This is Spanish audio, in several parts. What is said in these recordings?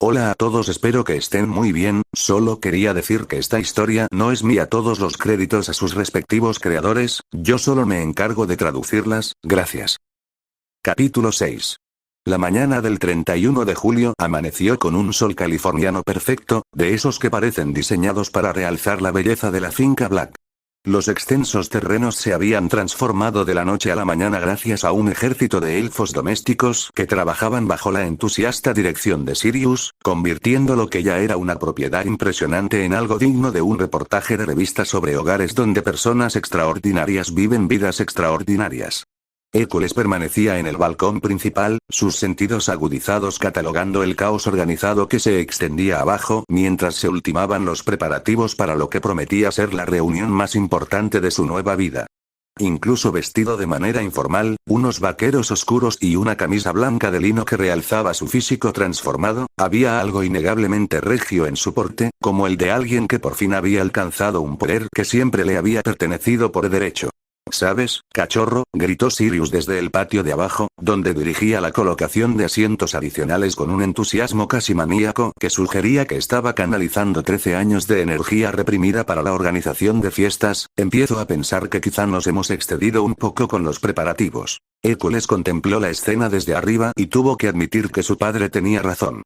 Hola a todos, espero que estén muy bien, solo quería decir que esta historia no es mía, todos los créditos a sus respectivos creadores, yo solo me encargo de traducirlas, gracias. Capítulo 6. La mañana del 31 de julio amaneció con un sol californiano perfecto, de esos que parecen diseñados para realzar la belleza de la finca Black. Los extensos terrenos se habían transformado de la noche a la mañana gracias a un ejército de elfos domésticos que trabajaban bajo la entusiasta dirección de Sirius, convirtiendo lo que ya era una propiedad impresionante en algo digno de un reportaje de revista sobre hogares donde personas extraordinarias viven vidas extraordinarias. Hércules permanecía en el balcón principal, sus sentidos agudizados catalogando el caos organizado que se extendía abajo mientras se ultimaban los preparativos para lo que prometía ser la reunión más importante de su nueva vida. Incluso vestido de manera informal, unos vaqueros oscuros y una camisa blanca de lino que realzaba su físico transformado, había algo innegablemente regio en su porte, como el de alguien que por fin había alcanzado un poder que siempre le había pertenecido por derecho. ¿Sabes, cachorro?, gritó Sirius desde el patio de abajo, donde dirigía la colocación de asientos adicionales con un entusiasmo casi maníaco que sugería que estaba canalizando 13 años de energía reprimida para la organización de fiestas. Empiezo a pensar que quizá nos hemos excedido un poco con los preparativos. Hércules contempló la escena desde arriba y tuvo que admitir que su padre tenía razón.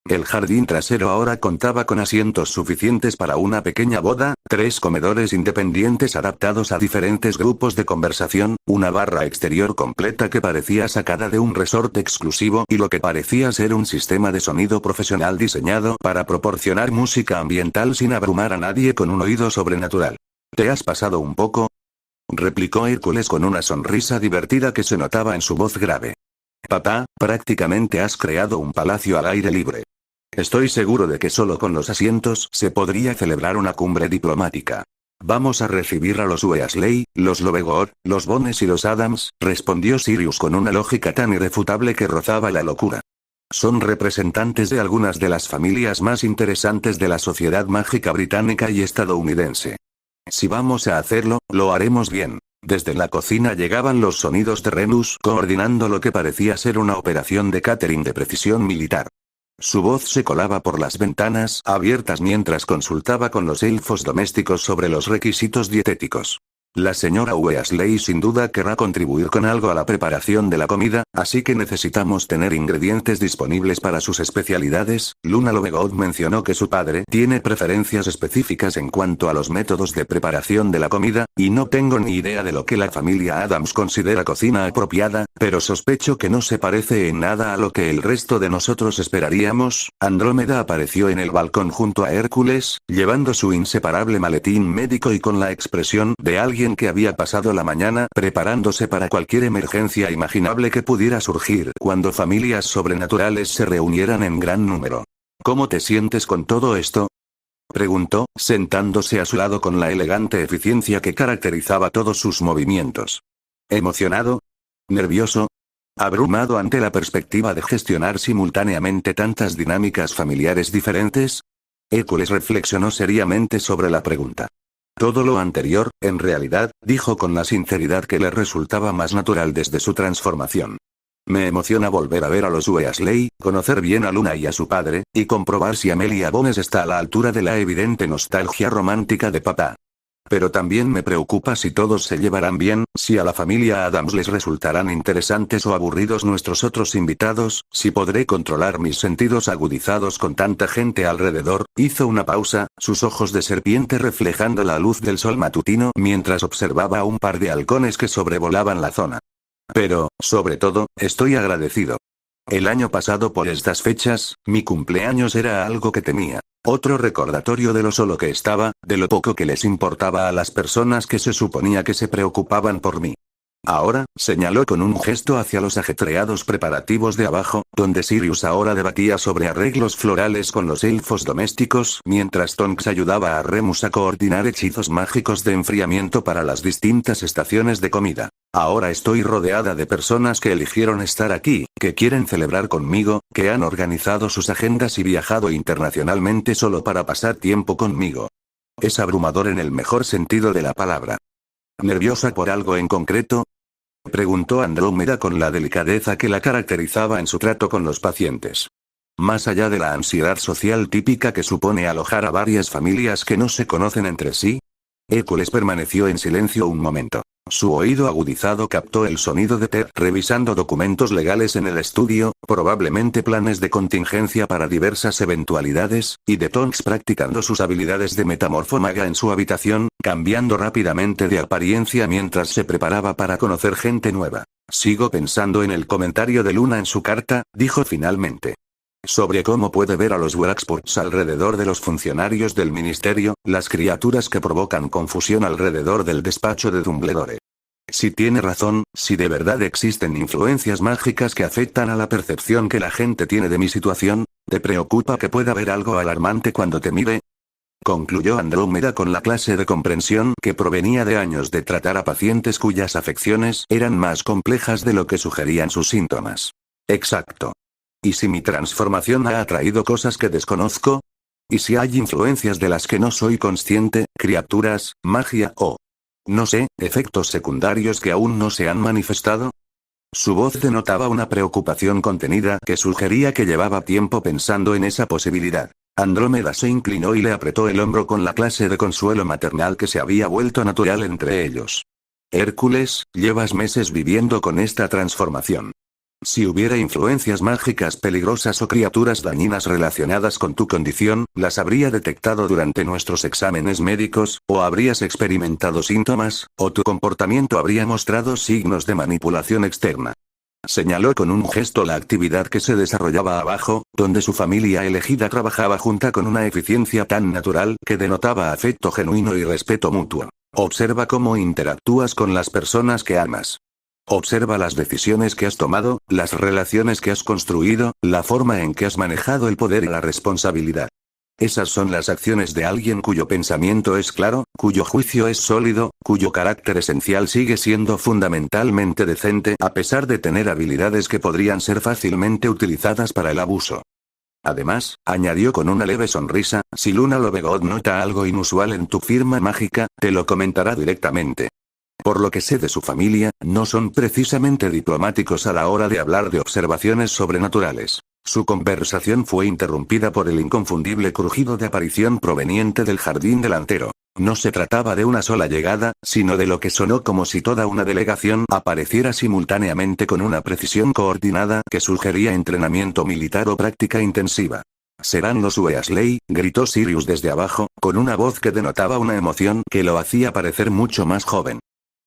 El jardín trasero ahora contaba con asientos suficientes para una pequeña boda, 3 comedores independientes adaptados a diferentes grupos de conversación, una barra exterior completa que parecía sacada de un resort exclusivo y lo que parecía ser un sistema de sonido profesional diseñado para proporcionar música ambiental sin abrumar a nadie con un oído sobrenatural. ¿Te has pasado un poco?, replicó Hércules con una sonrisa divertida que se notaba en su voz grave. Papá, prácticamente has creado un palacio al aire libre. Estoy seguro de que solo con los asientos se podría celebrar una cumbre diplomática. Vamos a recibir a los Weasley, los Lovegood, los Bones y los Adams, respondió Sirius con una lógica tan irrefutable que rozaba la locura. Son representantes de algunas de las familias más interesantes de la sociedad mágica británica y estadounidense. Si vamos a hacerlo, lo haremos bien. Desde la cocina llegaban los sonidos de Remus coordinando lo que parecía ser una operación de catering de precisión militar. Su voz se colaba por las ventanas abiertas mientras consultaba con los elfos domésticos sobre los requisitos dietéticos. La señora Weasley sin duda querrá contribuir con algo a la preparación de la comida, así que necesitamos tener ingredientes disponibles para sus especialidades. Luna Lovegood mencionó que su padre tiene preferencias específicas en cuanto a los métodos de preparación de la comida, y no tengo ni idea de lo que la familia Adams considera cocina apropiada, pero sospecho que no se parece en nada a lo que el resto de nosotros esperaríamos. Andrómeda apareció en el balcón junto a Hércules, llevando su inseparable maletín médico y con la expresión de alguien que había pasado la mañana preparándose para cualquier emergencia imaginable que pudiera surgir cuando familias sobrenaturales se reunieran en gran número. ¿Cómo te sientes con todo esto?, preguntó, sentándose a su lado con la elegante eficiencia que caracterizaba todos sus movimientos. ¿Emocionado? ¿Nervioso? ¿Abrumado ante la perspectiva de gestionar simultáneamente tantas dinámicas familiares diferentes? Hércules reflexionó seriamente sobre la pregunta. Todo lo anterior, en realidad, dijo con la sinceridad que le resultaba más natural desde su transformación. Me emociona volver a ver a los Weasley, conocer bien a Luna y a su padre, y comprobar si Amelia Bones está a la altura de la evidente nostalgia romántica de papá. Pero también me preocupa si todos se llevarán bien, si a la familia Adams les resultarán interesantes o aburridos nuestros otros invitados, si podré controlar mis sentidos agudizados con tanta gente alrededor. Hizo una pausa, sus ojos de serpiente reflejando la luz del sol matutino mientras observaba a un par de halcones que sobrevolaban la zona. Pero, sobre todo, estoy agradecido. El año pasado por estas fechas, mi cumpleaños era algo que temía. Otro recordatorio de lo solo que estaba, de lo poco que les importaba a las personas que se suponía que se preocupaban por mí. Ahora, señaló con un gesto hacia los ajetreados preparativos de abajo, donde Sirius ahora debatía sobre arreglos florales con los elfos domésticos, mientras Tonks ayudaba a Remus a coordinar hechizos mágicos de enfriamiento para las distintas estaciones de comida. Ahora estoy rodeada de personas que eligieron estar aquí, que quieren celebrar conmigo, que han organizado sus agendas y viajado internacionalmente solo para pasar tiempo conmigo. Es abrumador en el mejor sentido de la palabra. ¿Nerviosa por algo en concreto?, preguntó Andrómeda con la delicadeza que la caracterizaba en su trato con los pacientes. más allá de la ansiedad social típica que supone alojar a varias familias que no se conocen entre sí? Hércules permaneció en silencio un momento. Su oído agudizado captó el sonido de Ted revisando documentos legales en el estudio, probablemente planes de contingencia para diversas eventualidades, y de Tonks practicando sus habilidades de metamorfomaga en su habitación, cambiando rápidamente de apariencia mientras se preparaba para conocer gente nueva. Sigo pensando en el comentario de Luna en su carta, dijo finalmente. Sobre cómo puede ver a los Wraxports alrededor de los funcionarios del ministerio, las criaturas que provocan confusión alrededor del despacho de Dumbledore. Si tiene razón, si de verdad existen influencias mágicas que afectan a la percepción que la gente tiene de mi situación, ¿te preocupa que pueda haber algo alarmante cuando te mire? Concluyó Andrómeda con la clase de comprensión que provenía de años de tratar a pacientes cuyas afecciones eran más complejas de lo que sugerían sus síntomas. Exacto. ¿Y si mi transformación ha atraído cosas que desconozco? ¿Y si hay influencias de las que no soy consciente, criaturas, magia o, no sé, efectos secundarios que aún no se han manifestado? Su voz denotaba una preocupación contenida que sugería que llevaba tiempo pensando en esa posibilidad. Andrómeda se inclinó y le apretó el hombro con la clase de consuelo maternal que se había vuelto natural entre ellos. Hércules, llevas meses viviendo con esta transformación. Si hubiera influencias mágicas peligrosas o criaturas dañinas relacionadas con tu condición, las habría detectado durante nuestros exámenes médicos, o habrías experimentado síntomas, o tu comportamiento habría mostrado signos de manipulación externa. Señaló con un gesto la actividad que se desarrollaba abajo, donde su familia elegida trabajaba junta con una eficiencia tan natural que denotaba afecto genuino y respeto mutuo. Observa cómo interactúas con las personas que amas. Observa las decisiones que has tomado, las relaciones que has construido, la forma en que has manejado el poder y la responsabilidad. Esas son las acciones de alguien cuyo pensamiento es claro, cuyo juicio es sólido, cuyo carácter esencial sigue siendo fundamentalmente decente a pesar de tener habilidades que podrían ser fácilmente utilizadas para el abuso. Además, añadió con una leve sonrisa, si Luna Lovegood nota algo inusual en tu firma mágica, te lo comentará directamente. Por lo que sé de su familia, no son precisamente diplomáticos a la hora de hablar de observaciones sobrenaturales. Su conversación fue interrumpida por el inconfundible crujido de aparición proveniente del jardín delantero. No se trataba de una sola llegada, sino de lo que sonó como si toda una delegación apareciera simultáneamente con una precisión coordinada que sugería entrenamiento militar o práctica intensiva. «Serán los Weasley», gritó Sirius desde abajo, con una voz que denotaba una emoción que lo hacía parecer mucho más joven.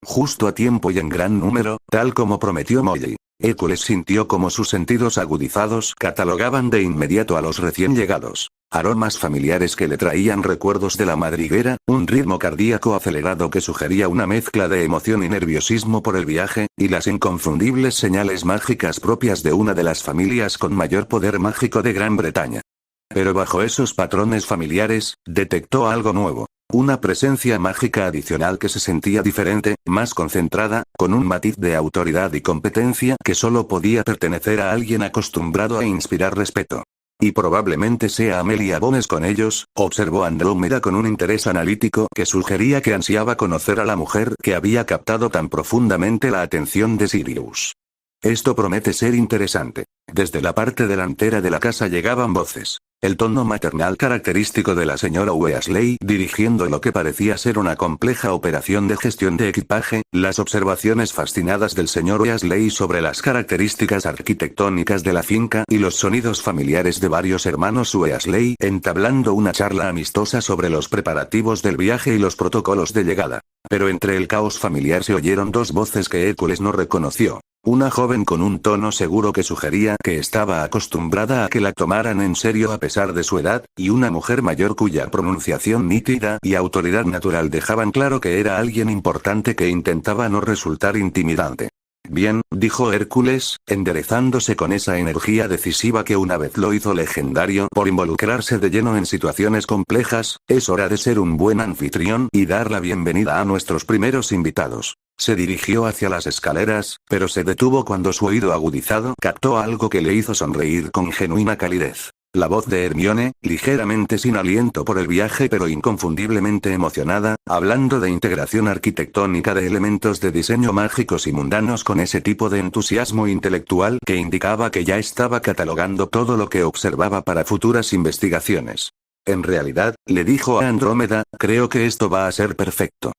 Justo a tiempo y en gran número, tal como prometió Molly. Hércules sintió como sus sentidos agudizados catalogaban de inmediato a los recién llegados. Aromas familiares que le traían recuerdos de la madriguera, un ritmo cardíaco acelerado que sugería una mezcla de emoción y nerviosismo por el viaje, y las inconfundibles señales mágicas propias de una de las familias con mayor poder mágico de Gran Bretaña. Pero bajo esos patrones familiares, detectó algo nuevo. Una presencia mágica adicional que se sentía diferente, más concentrada, con un matiz de autoridad y competencia que solo podía pertenecer a alguien acostumbrado a inspirar respeto. Y probablemente sea Amelia Bones con ellos, observó Andrómeda con un interés analítico que sugería que ansiaba conocer a la mujer que había captado tan profundamente la atención de Sirius. Esto promete ser interesante. Desde la parte delantera de la casa llegaban voces. El tono maternal característico de la señora Weasley dirigiendo lo que parecía ser una compleja operación de gestión de equipaje, las observaciones fascinadas del señor Weasley sobre las características arquitectónicas de la finca y los sonidos familiares de varios hermanos Weasley entablando una charla amistosa sobre los preparativos del viaje y los protocolos de llegada. Pero entre el caos familiar se oyeron dos voces que Hércules no reconoció. Una joven con un tono seguro que sugería que estaba acostumbrada a que la tomaran en serio a pesar de su edad, y una mujer mayor cuya pronunciación nítida y autoridad natural dejaban claro que era alguien importante que intentaba no resultar intimidante. Bien, dijo Hércules, enderezándose con esa energía decisiva que una vez lo hizo legendario por involucrarse de lleno en situaciones complejas, es hora de ser un buen anfitrión y dar la bienvenida a nuestros primeros invitados. Se dirigió hacia las escaleras, pero se detuvo cuando su oído agudizado captó algo que le hizo sonreír con genuina calidez. La voz de Hermione, ligeramente sin aliento por el viaje pero inconfundiblemente emocionada, hablando de integración arquitectónica de elementos de diseño mágicos y mundanos con ese tipo de entusiasmo intelectual que indicaba que ya estaba catalogando todo lo que observaba para futuras investigaciones. En realidad, le dijo a Andrómeda, creo que esto va a ser perfecto.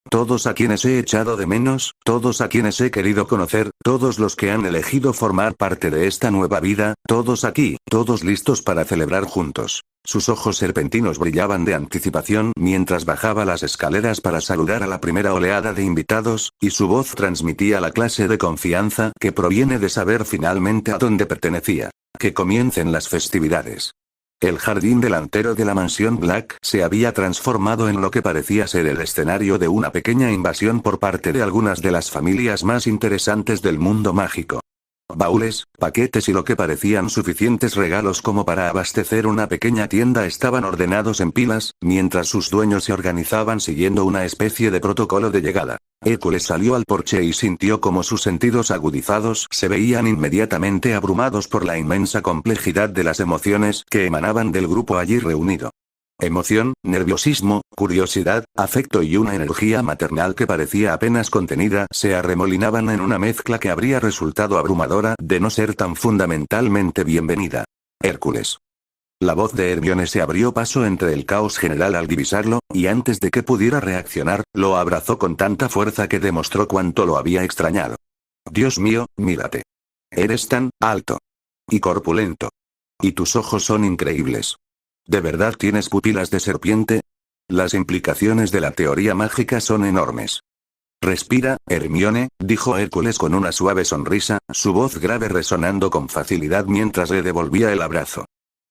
Todos a quienes he echado de menos, todos a quienes he querido conocer, todos los que han elegido formar parte de esta nueva vida, todos aquí, todos listos para celebrar juntos. Sus ojos serpentinos brillaban de anticipación mientras bajaba las escaleras para saludar a la primera oleada de invitados, y su voz transmitía la clase de confianza que proviene de saber finalmente a dónde pertenecía. Que comiencen las festividades. El jardín delantero de la mansión Black se había transformado en lo que parecía ser el escenario de una pequeña invasión por parte de algunas de las familias más interesantes del mundo mágico. Baúles, paquetes y lo que parecían suficientes regalos como para abastecer una pequeña tienda estaban ordenados en pilas, mientras sus dueños se organizaban siguiendo una especie de protocolo de llegada. Hércules salió al porche y sintió como sus sentidos agudizados se veían inmediatamente abrumados por la inmensa complejidad de las emociones que emanaban del grupo allí reunido. Emoción, nerviosismo, curiosidad, afecto y una energía maternal que parecía apenas contenida se arremolinaban en una mezcla que habría resultado abrumadora de no ser tan fundamentalmente bienvenida. Hércules. La voz de Hermione se abrió paso entre el caos general al divisarlo, y antes de que pudiera reaccionar, lo abrazó con tanta fuerza que demostró cuánto lo había extrañado. Dios mío, mírate. Eres tan alto. Y corpulento. Y tus ojos son increíbles. ¿De verdad tienes pupilas de serpiente? Las implicaciones de la teoría mágica son enormes. Respira, Hermione, dijo Hércules con una suave sonrisa, su voz grave resonando con facilidad mientras le devolvía el abrazo.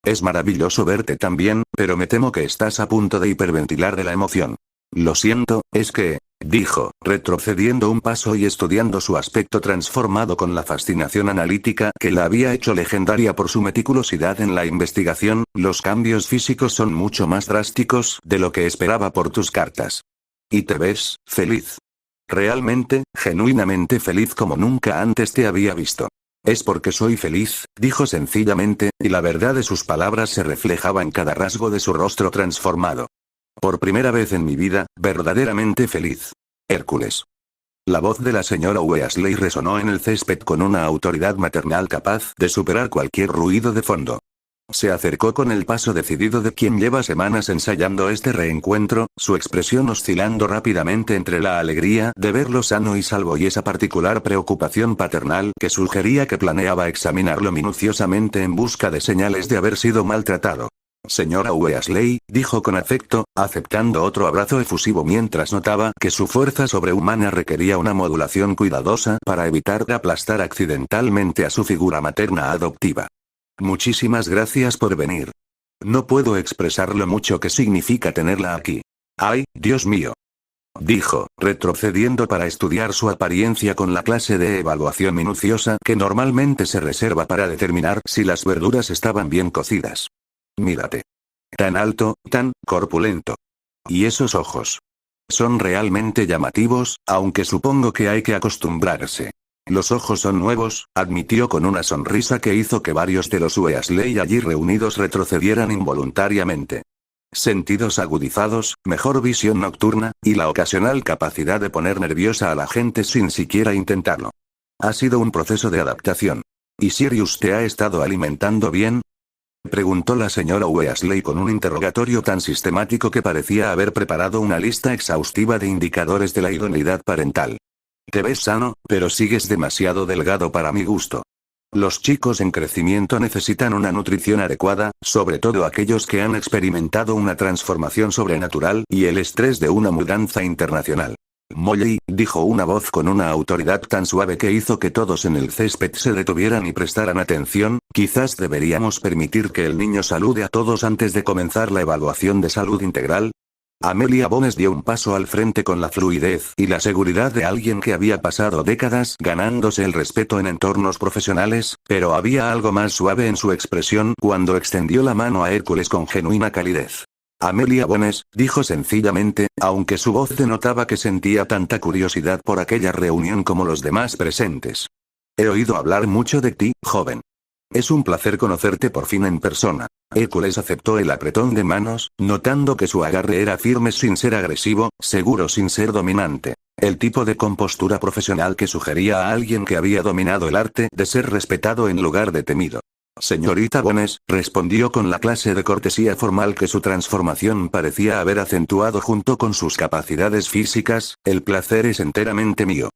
Es maravilloso verte tan bien, pero me temo que estás a punto de hiperventilar de la emoción. Lo siento, es que, dijo, retrocediendo un paso y estudiando su aspecto transformado con la fascinación analítica que la había hecho legendaria por su meticulosidad en la investigación, los cambios físicos son mucho más drásticos de lo que esperaba por tus cartas. Y te ves, feliz. Realmente, genuinamente feliz como nunca antes te había visto. Es porque soy feliz, dijo sencillamente, y la verdad de sus palabras se reflejaba en cada rasgo de su rostro transformado. Por primera vez en mi vida, verdaderamente feliz. Hércules. La voz de la señora Weasley resonó en el césped con una autoridad maternal capaz de superar cualquier ruido de fondo. Se acercó con el paso decidido de quien lleva semanas ensayando este reencuentro, su expresión oscilando rápidamente entre la alegría de verlo sano y salvo y esa particular preocupación paternal que sugería que planeaba examinarlo minuciosamente en busca de señales de haber sido maltratado. Señora Weasley, dijo con afecto, aceptando otro abrazo efusivo mientras notaba que su fuerza sobrehumana requería una modulación cuidadosa para evitar aplastar accidentalmente a su figura materna adoptiva. Muchísimas gracias por venir. No puedo expresar lo mucho que significa tenerla aquí. ¡Ay, Dios mío! Dijo, retrocediendo para estudiar su apariencia con la clase de evaluación minuciosa que normalmente se reserva para determinar si las verduras estaban bien cocidas. Mírate. Tan alto, tan corpulento. Y esos ojos. Son realmente llamativos, aunque supongo que hay que acostumbrarse. Los ojos son nuevos, admitió con una sonrisa que hizo que varios de los Weasley allí reunidos retrocedieran involuntariamente. Sentidos agudizados, mejor visión nocturna, y la ocasional capacidad de poner nerviosa a la gente sin siquiera intentarlo. Ha sido un proceso de adaptación. ¿Y Sirius te ha estado alimentando bien? Preguntó la señora Weasley con un interrogatorio tan sistemático que parecía haber preparado una lista exhaustiva de indicadores de la idoneidad parental. Te ves sano, pero sigues demasiado delgado para mi gusto. Los chicos en crecimiento necesitan una nutrición adecuada, sobre todo aquellos que han experimentado una transformación sobrenatural y el estrés de una mudanza internacional. Molly, dijo una voz con una autoridad tan suave que hizo que todos en el césped se detuvieran y prestaran atención, quizás deberíamos permitir que el niño salude a todos antes de comenzar la evaluación de salud integral. Amelia Bones dio un paso al frente con la fluidez y la seguridad de alguien que había pasado décadas ganándose el respeto en entornos profesionales, pero había algo más suave en su expresión cuando extendió la mano a Hércules con genuina calidez. Amelia Bones, dijo sencillamente, aunque su voz denotaba que sentía tanta curiosidad por aquella reunión como los demás presentes. He oído hablar mucho de ti, joven. Es un placer conocerte por fin en persona. Hércules aceptó el apretón de manos, notando que su agarre era firme sin ser agresivo, seguro sin ser dominante. El tipo de compostura profesional que sugería a alguien que había dominado el arte de ser respetado en lugar de temido. Señorita Bones, respondió con la clase de cortesía formal que su transformación parecía haber acentuado junto con sus capacidades físicas, el placer es enteramente mío.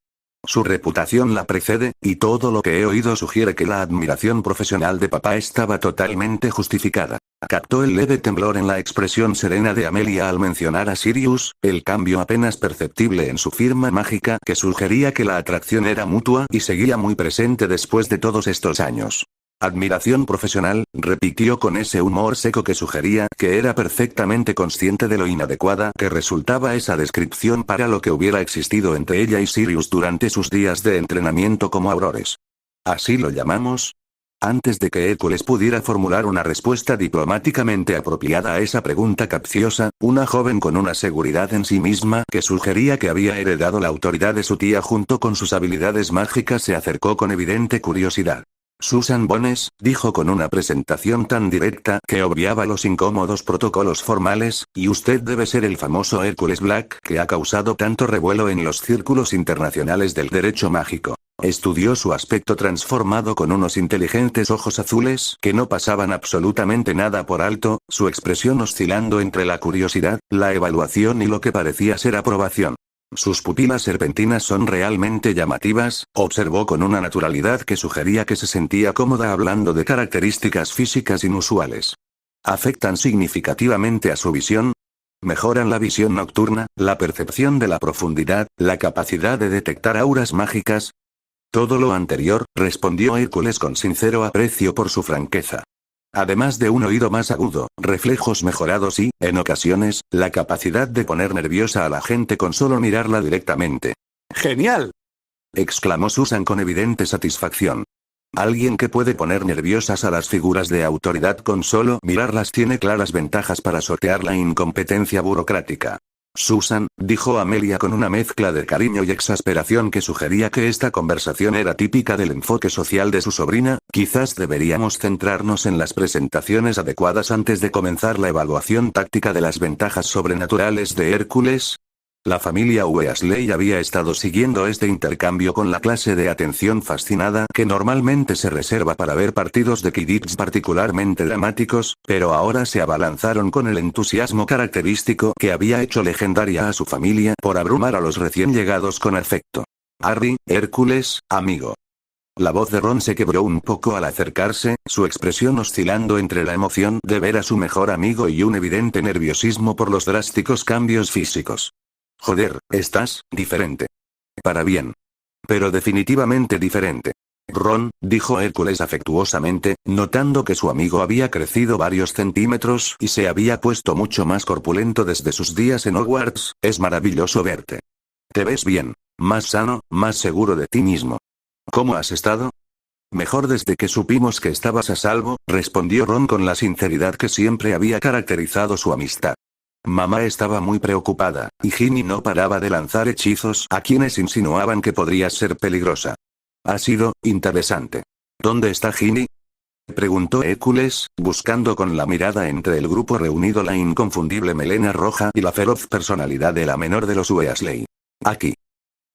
Su reputación la precede, y todo lo que he oído sugiere que la admiración profesional de papá estaba totalmente justificada. Captó el leve temblor en la expresión serena de Amelia al mencionar a Sirius, el cambio apenas perceptible en su firma mágica que sugería que la atracción era mutua y seguía muy presente después de todos estos años. Admiración profesional, repitió con ese humor seco que sugería que era perfectamente consciente de lo inadecuada que resultaba esa descripción para lo que hubiera existido entre ella y Sirius durante sus días de entrenamiento como aurores. ¿Así lo llamamos? Antes de que Hércules pudiera formular una respuesta diplomáticamente apropiada a esa pregunta capciosa, una joven con una seguridad en sí misma que sugería que había heredado la autoridad de su tía junto con sus habilidades mágicas se acercó con evidente curiosidad. Susan Bones, dijo con una presentación tan directa que obviaba los incómodos protocolos formales, y usted debe ser el famoso Hércules Black que ha causado tanto revuelo en los círculos internacionales del derecho mágico. Estudió su aspecto transformado con unos inteligentes ojos azules que no pasaban absolutamente nada por alto, su expresión oscilando entre la curiosidad, la evaluación y lo que parecía ser aprobación. Sus pupilas serpentinas son realmente llamativas, observó con una naturalidad que sugería que se sentía cómoda hablando de características físicas inusuales. ¿Afectan significativamente a su visión? Mejoran la visión nocturna, la percepción de la profundidad, la capacidad de detectar auras mágicas. Todo lo anterior, respondió Hércules con sincero aprecio por su franqueza. Además de un oído más agudo, reflejos mejorados y, en ocasiones, la capacidad de poner nerviosa a la gente con solo mirarla directamente. ¡Genial!, exclamó Susan con evidente satisfacción. Alguien que puede poner nerviosas a las figuras de autoridad con solo mirarlas tiene claras ventajas para sortear la incompetencia burocrática. Susan, dijo Amelia con una mezcla de cariño y exasperación que sugería que esta conversación era típica del enfoque social de su sobrina, quizás deberíamos centrarnos en las presentaciones adecuadas antes de comenzar la evaluación táctica de las ventajas sobrenaturales de Hércules. La familia Weasley había estado siguiendo este intercambio con la clase de atención fascinada que normalmente se reserva para ver partidos de Quidditch particularmente dramáticos, pero ahora se abalanzaron con el entusiasmo característico que había hecho legendaria a su familia por abrumar a los recién llegados con afecto. Harry, Hércules, amigo. La voz de Ron se quebró un poco al acercarse, su expresión oscilando entre la emoción de ver a su mejor amigo y un evidente nerviosismo por los drásticos cambios físicos. Joder, estás diferente. Para bien. Pero definitivamente diferente. Ron, dijo Hércules afectuosamente, notando que su amigo había crecido varios centímetros y se había puesto mucho más corpulento desde sus días en Hogwarts, es maravilloso verte. Te ves bien, más sano, más seguro de ti mismo. ¿Cómo has estado? Mejor desde que supimos que estabas a salvo, respondió Ron con la sinceridad que siempre había caracterizado su amistad. Mamá estaba muy preocupada, y Ginny no paraba de lanzar hechizos a quienes insinuaban que podrías ser peligrosa. Ha sido interesante. ¿Dónde está Ginny?, preguntó Hércules, buscando con la mirada entre el grupo reunido la inconfundible melena roja y la feroz personalidad de la menor de los Weasley. Aquí.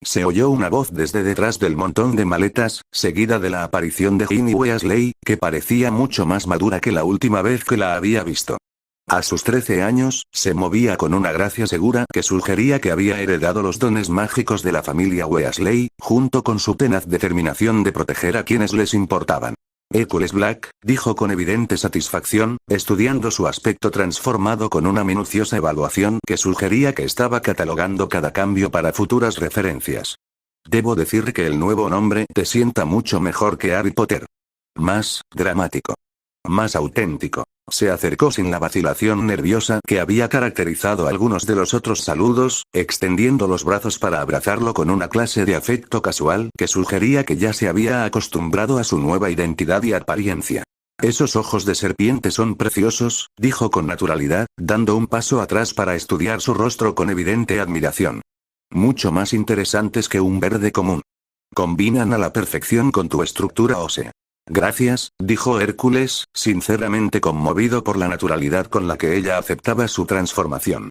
Se oyó una voz desde detrás del montón de maletas, seguida de la aparición de Ginny Weasley, que parecía mucho más madura que la última vez que la había visto. A sus 13 años, se movía con una gracia segura que sugería que había heredado los dones mágicos de la familia Weasley, junto con su tenaz determinación de proteger a quienes les importaban. Hércules Black, dijo con evidente satisfacción, estudiando su aspecto transformado con una minuciosa evaluación que sugería que estaba catalogando cada cambio para futuras referencias. Debo decir que el nuevo nombre te sienta mucho mejor que Harry Potter. Más dramático. Más auténtico. Se acercó sin la vacilación nerviosa que había caracterizado algunos de los otros saludos, extendiendo los brazos para abrazarlo con una clase de afecto casual que sugería que ya se había acostumbrado a su nueva identidad y apariencia. Esos ojos de serpiente son preciosos, dijo con naturalidad, dando un paso atrás para estudiar su rostro con evidente admiración. Mucho más interesantes que un verde común. Combinan a la perfección con tu estructura ósea. Gracias, dijo Hércules, sinceramente conmovido por la naturalidad con la que ella aceptaba su transformación.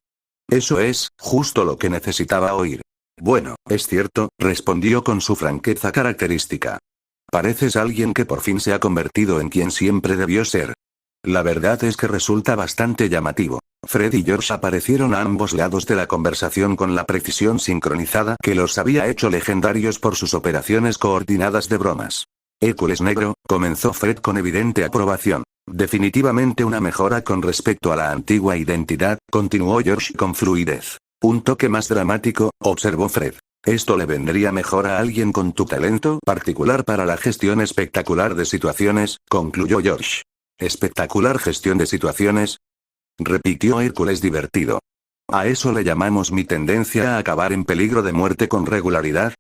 Eso es, justo lo que necesitaba oír. Bueno, es cierto, respondió con su franqueza característica. Pareces alguien que por fin se ha convertido en quien siempre debió ser. La verdad es que resulta bastante llamativo. Fred y George aparecieron a ambos lados de la conversación con la precisión sincronizada que los había hecho legendarios por sus operaciones coordinadas de bromas. Hércules negro, comenzó Fred con evidente aprobación. Definitivamente una mejora con respecto a la antigua identidad, continuó George con fluidez. Un toque más dramático, observó Fred. Esto le vendría mejor a alguien con tu talento particular para la gestión espectacular de situaciones, concluyó George. ¿Espectacular gestión de situaciones? Repitió Hércules divertido. ¿A eso le llamamos mi tendencia a acabar en peligro de muerte con regularidad?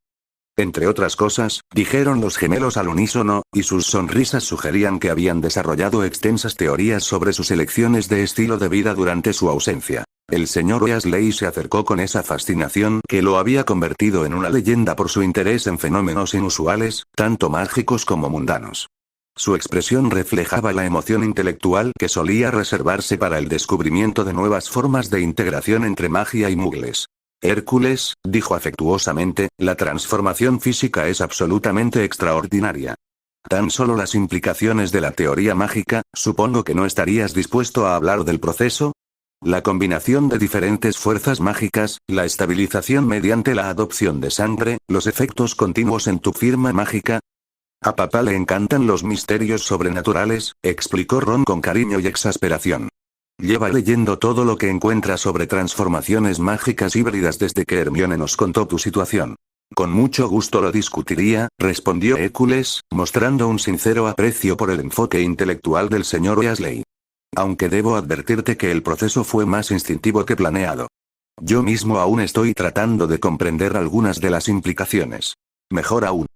Entre otras cosas, dijeron los gemelos al unísono, y sus sonrisas sugerían que habían desarrollado extensas teorías sobre sus elecciones de estilo de vida durante su ausencia. El señor Weasley se acercó con esa fascinación que lo había convertido en una leyenda por su interés en fenómenos inusuales, tanto mágicos como mundanos. Su expresión reflejaba la emoción intelectual que solía reservarse para el descubrimiento de nuevas formas de integración entre magia y muggles. Hércules, dijo afectuosamente, la transformación física es absolutamente extraordinaria. Tan solo las implicaciones de la teoría mágica, supongo que no estarías dispuesto a hablar del proceso. La combinación de diferentes fuerzas mágicas, la estabilización mediante la adopción de sangre, los efectos continuos en tu firma mágica. A papá le encantan los misterios sobrenaturales, explicó Ron con cariño y exasperación. Lleva leyendo todo lo que encuentra sobre transformaciones mágicas híbridas desde que Hermione nos contó tu situación. Con mucho gusto lo discutiría, respondió Hércules, mostrando un sincero aprecio por el enfoque intelectual del señor Weasley. Aunque debo advertirte que el proceso fue más instintivo que planeado. Yo mismo aún estoy tratando de comprender algunas de las implicaciones. Mejor aún,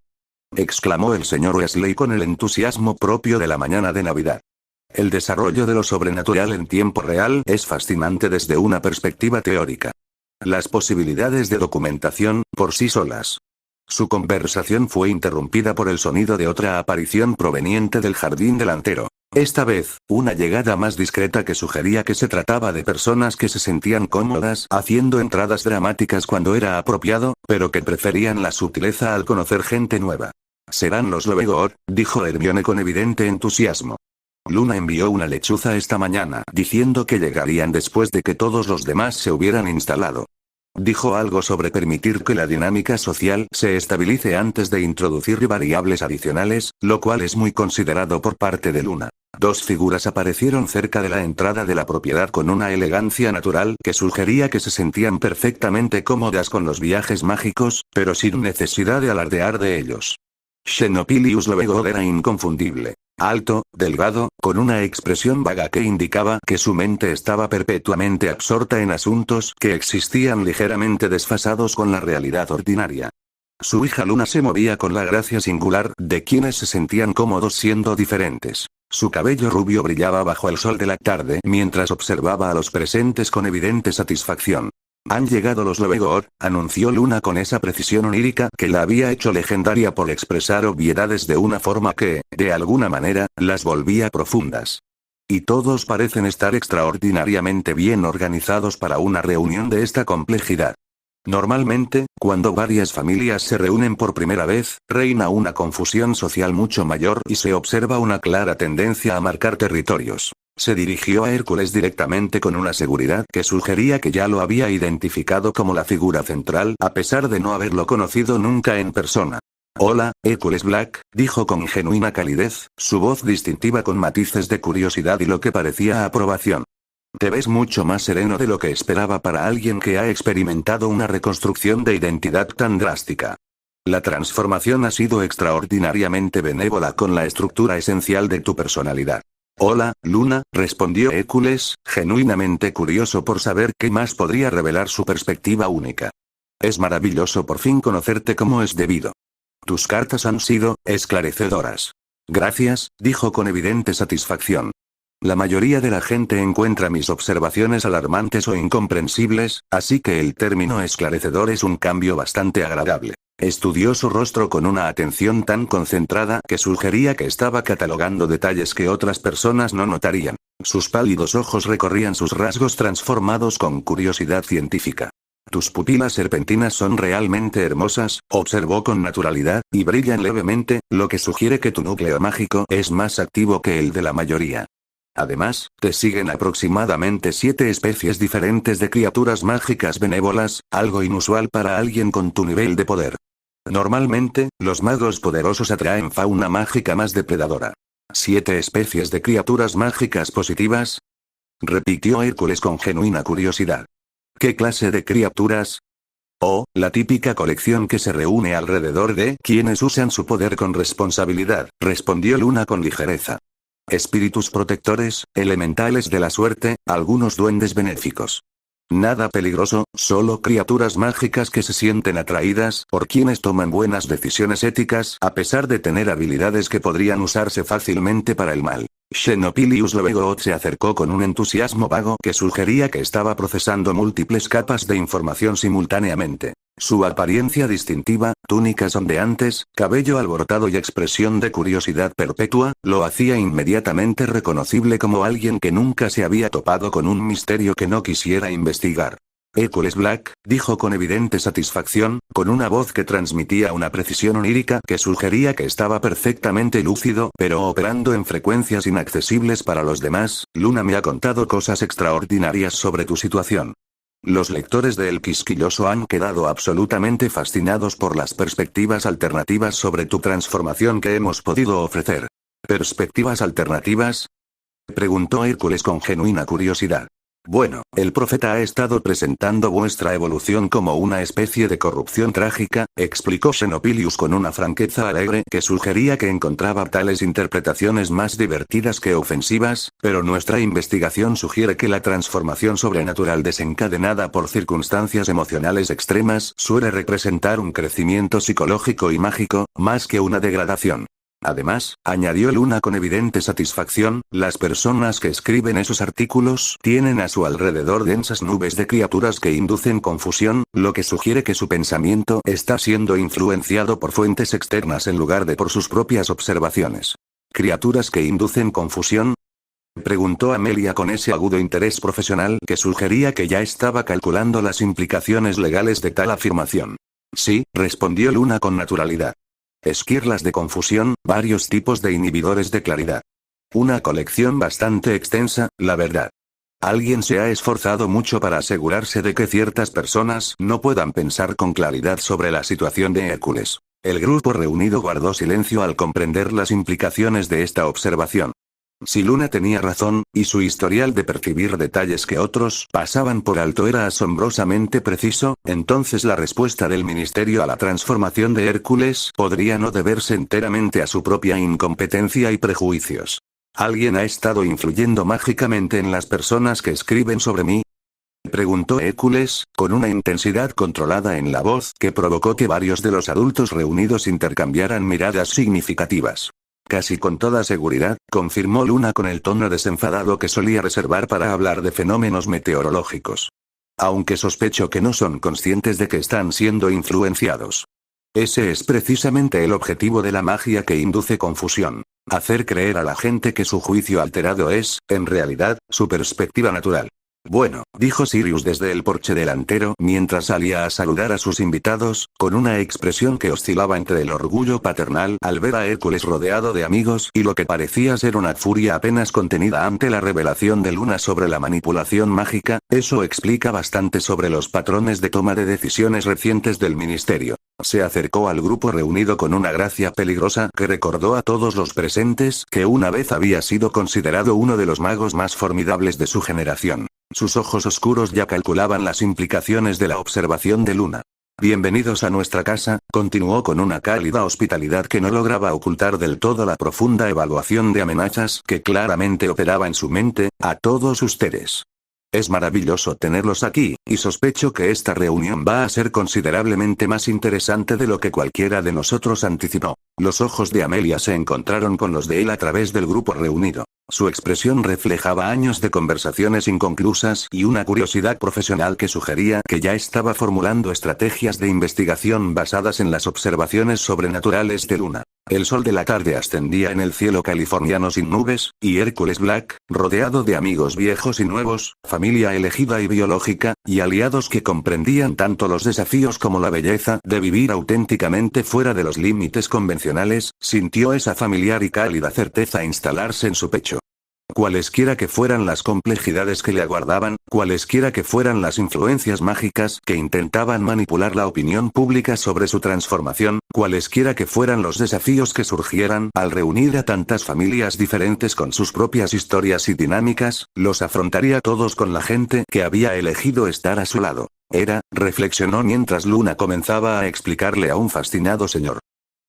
exclamó el señor Weasley con el entusiasmo propio de la mañana de Navidad. El desarrollo de lo sobrenatural en tiempo real es fascinante desde una perspectiva teórica. Las posibilidades de documentación, por sí solas. Su conversación fue interrumpida por el sonido de otra aparición proveniente del jardín delantero. Esta vez, una llegada más discreta que sugería que se trataba de personas que se sentían cómodas haciendo entradas dramáticas cuando era apropiado, pero que preferían la sutileza al conocer gente nueva. Serán los Lovegor, dijo Hermione con evidente entusiasmo. Luna envió una lechuza esta mañana diciendo que llegarían después de que todos los demás se hubieran instalado. Dijo algo sobre permitir que la dinámica social se estabilice antes de introducir variables adicionales, lo cual es muy considerado por parte de Luna. Dos figuras aparecieron cerca de la entrada de la propiedad con una elegancia natural que sugería que se sentían perfectamente cómodas con los viajes mágicos, pero sin necesidad de alardear de ellos. Xenopilius Lovegor era inconfundible. Alto, delgado, con una expresión vaga que indicaba que su mente estaba perpetuamente absorta en asuntos que existían ligeramente desfasados con la realidad ordinaria. Su hija Luna se movía con la gracia singular de quienes se sentían cómodos siendo diferentes. Su cabello rubio brillaba bajo el sol de la tarde mientras observaba a los presentes con evidente satisfacción. Han llegado los Lovegor, anunció Luna con esa precisión onírica que la había hecho legendaria por expresar obviedades de una forma que, de alguna manera, las volvía profundas. Y todos parecen estar extraordinariamente bien organizados para una reunión de esta complejidad. Normalmente, cuando varias familias se reúnen por primera vez, reina una confusión social mucho mayor y se observa una clara tendencia a marcar territorios. Se dirigió a Hércules directamente con una seguridad que sugería que ya lo había identificado como la figura central a pesar de no haberlo conocido nunca en persona. Hola, Hércules Black, dijo con genuina calidez, su voz distintiva con matices de curiosidad y lo que parecía aprobación. Te ves mucho más sereno de lo que esperaba para alguien que ha experimentado una reconstrucción de identidad tan drástica. La transformación ha sido extraordinariamente benévola con la estructura esencial de tu personalidad. Hola, Luna, respondió Hércules, genuinamente curioso por saber qué más podría revelar su perspectiva única. Es maravilloso por fin conocerte como es debido. Tus cartas han sido esclarecedoras. Gracias, dijo con evidente satisfacción. La mayoría de la gente encuentra mis observaciones alarmantes o incomprensibles, así que el término esclarecedor es un cambio bastante agradable. Estudió su rostro con una atención tan concentrada que sugería que estaba catalogando detalles que otras personas no notarían. Sus pálidos ojos recorrían sus rasgos transformados con curiosidad científica. Tus pupilas serpentinas son realmente hermosas, observó con naturalidad, y brillan levemente, lo que sugiere que tu núcleo mágico es más activo que el de la mayoría. Además, te siguen aproximadamente 7 especies diferentes de criaturas mágicas benévolas, algo inusual para alguien con tu nivel de poder. Normalmente, los magos poderosos atraen fauna mágica más depredadora. ¿7 especies de criaturas mágicas positivas? Repitió Hércules con genuina curiosidad. ¿Qué clase de criaturas? Oh, la típica colección que se reúne alrededor de quienes usan su poder con responsabilidad, respondió Luna con ligereza. Espíritus protectores, elementales de la suerte, algunos duendes benéficos. Nada peligroso, solo criaturas mágicas que se sienten atraídas por quienes toman buenas decisiones éticas a pesar de tener habilidades que podrían usarse fácilmente para el mal. Xenopilius Lovegood se acercó con un entusiasmo vago que sugería que estaba procesando múltiples capas de información simultáneamente. Su apariencia distintiva, túnicas ondeantes, cabello alborotado y expresión de curiosidad perpetua, lo hacía inmediatamente reconocible como alguien que nunca se había topado con un misterio que no quisiera investigar. Hércules Black, dijo con evidente satisfacción, con una voz que transmitía una precisión onírica que sugería que estaba perfectamente lúcido pero operando en frecuencias inaccesibles para los demás. Luna me ha contado cosas extraordinarias sobre tu situación. Los lectores de El Quisquilloso han quedado absolutamente fascinados por las perspectivas alternativas sobre tu transformación que hemos podido ofrecer. ¿Perspectivas alternativas?, preguntó Hércules con genuina curiosidad. Bueno, el profeta ha estado presentando vuestra evolución como una especie de corrupción trágica, explicó Xenopilius con una franqueza alegre que sugería que encontraba tales interpretaciones más divertidas que ofensivas, pero nuestra investigación sugiere que la transformación sobrenatural desencadenada por circunstancias emocionales extremas suele representar un crecimiento psicológico y mágico, más que una degradación. Además, añadió Luna con evidente satisfacción, las personas que escriben esos artículos tienen a su alrededor densas nubes de criaturas que inducen confusión, lo que sugiere que su pensamiento está siendo influenciado por fuentes externas en lugar de por sus propias observaciones. ¿Criaturas que inducen confusión?, preguntó Amelia con ese agudo interés profesional que sugería que ya estaba calculando las implicaciones legales de tal afirmación. Sí, respondió Luna con naturalidad. Esquirlas de confusión, varios tipos de inhibidores de claridad. Una colección bastante extensa, la verdad. Alguien se ha esforzado mucho para asegurarse de que ciertas personas no puedan pensar con claridad sobre la situación de Hércules. El grupo reunido guardó silencio al comprender las implicaciones de esta observación. Si Luna tenía razón, y su historial de percibir detalles que otros pasaban por alto era asombrosamente preciso, entonces la respuesta del ministerio a la transformación de Hércules podría no deberse enteramente a su propia incompetencia y prejuicios. ¿Alguien ha estado influyendo mágicamente en las personas que escriben sobre mí?, preguntó Hércules, con una intensidad controlada en la voz que provocó que varios de los adultos reunidos intercambiaran miradas significativas. Casi con toda seguridad, confirmó Luna con el tono desenfadado que solía reservar para hablar de fenómenos meteorológicos. Aunque sospecho que no son conscientes de que están siendo influenciados. Ese es precisamente el objetivo de la magia que induce confusión. Hacer creer a la gente que su juicio alterado es, en realidad, su perspectiva natural. Bueno, dijo Sirius desde el porche delantero mientras salía a saludar a sus invitados, con una expresión que oscilaba entre el orgullo paternal al ver a Hércules rodeado de amigos y lo que parecía ser una furia apenas contenida ante la revelación de Luna sobre la manipulación mágica. Eso explica bastante sobre los patrones de toma de decisiones recientes del ministerio. Se acercó al grupo reunido con una gracia peligrosa que recordó a todos los presentes que una vez había sido considerado uno de los magos más formidables de su generación. Sus ojos oscuros ya calculaban las implicaciones de la observación de Luna. Bienvenidos a nuestra casa, continuó con una cálida hospitalidad que no lograba ocultar del todo la profunda evaluación de amenazas que claramente operaba en su mente, a todos ustedes. Es maravilloso tenerlos aquí, y sospecho que esta reunión va a ser considerablemente más interesante de lo que cualquiera de nosotros anticipó. Los ojos de Amelia se encontraron con los de él a través del grupo reunido. Su expresión reflejaba años de conversaciones inconclusas y una curiosidad profesional que sugería que ya estaba formulando estrategias de investigación basadas en las observaciones sobrenaturales de Luna. El sol de la tarde ascendía en el cielo californiano sin nubes, y Hércules Black, rodeado de amigos viejos y nuevos, familia elegida y biológica, y aliados que comprendían tanto los desafíos como la belleza de vivir auténticamente fuera de los límites convencionales, sintió esa familiar y cálida certeza instalarse en su pecho. Cualesquiera que fueran las complejidades que le aguardaban, cualesquiera que fueran las influencias mágicas que intentaban manipular la opinión pública sobre su transformación, cualesquiera que fueran los desafíos que surgieran al reunir a tantas familias diferentes con sus propias historias y dinámicas, los afrontaría todos con la gente que había elegido estar a su lado. Reflexionó mientras Luna comenzaba a explicarle a un fascinado señor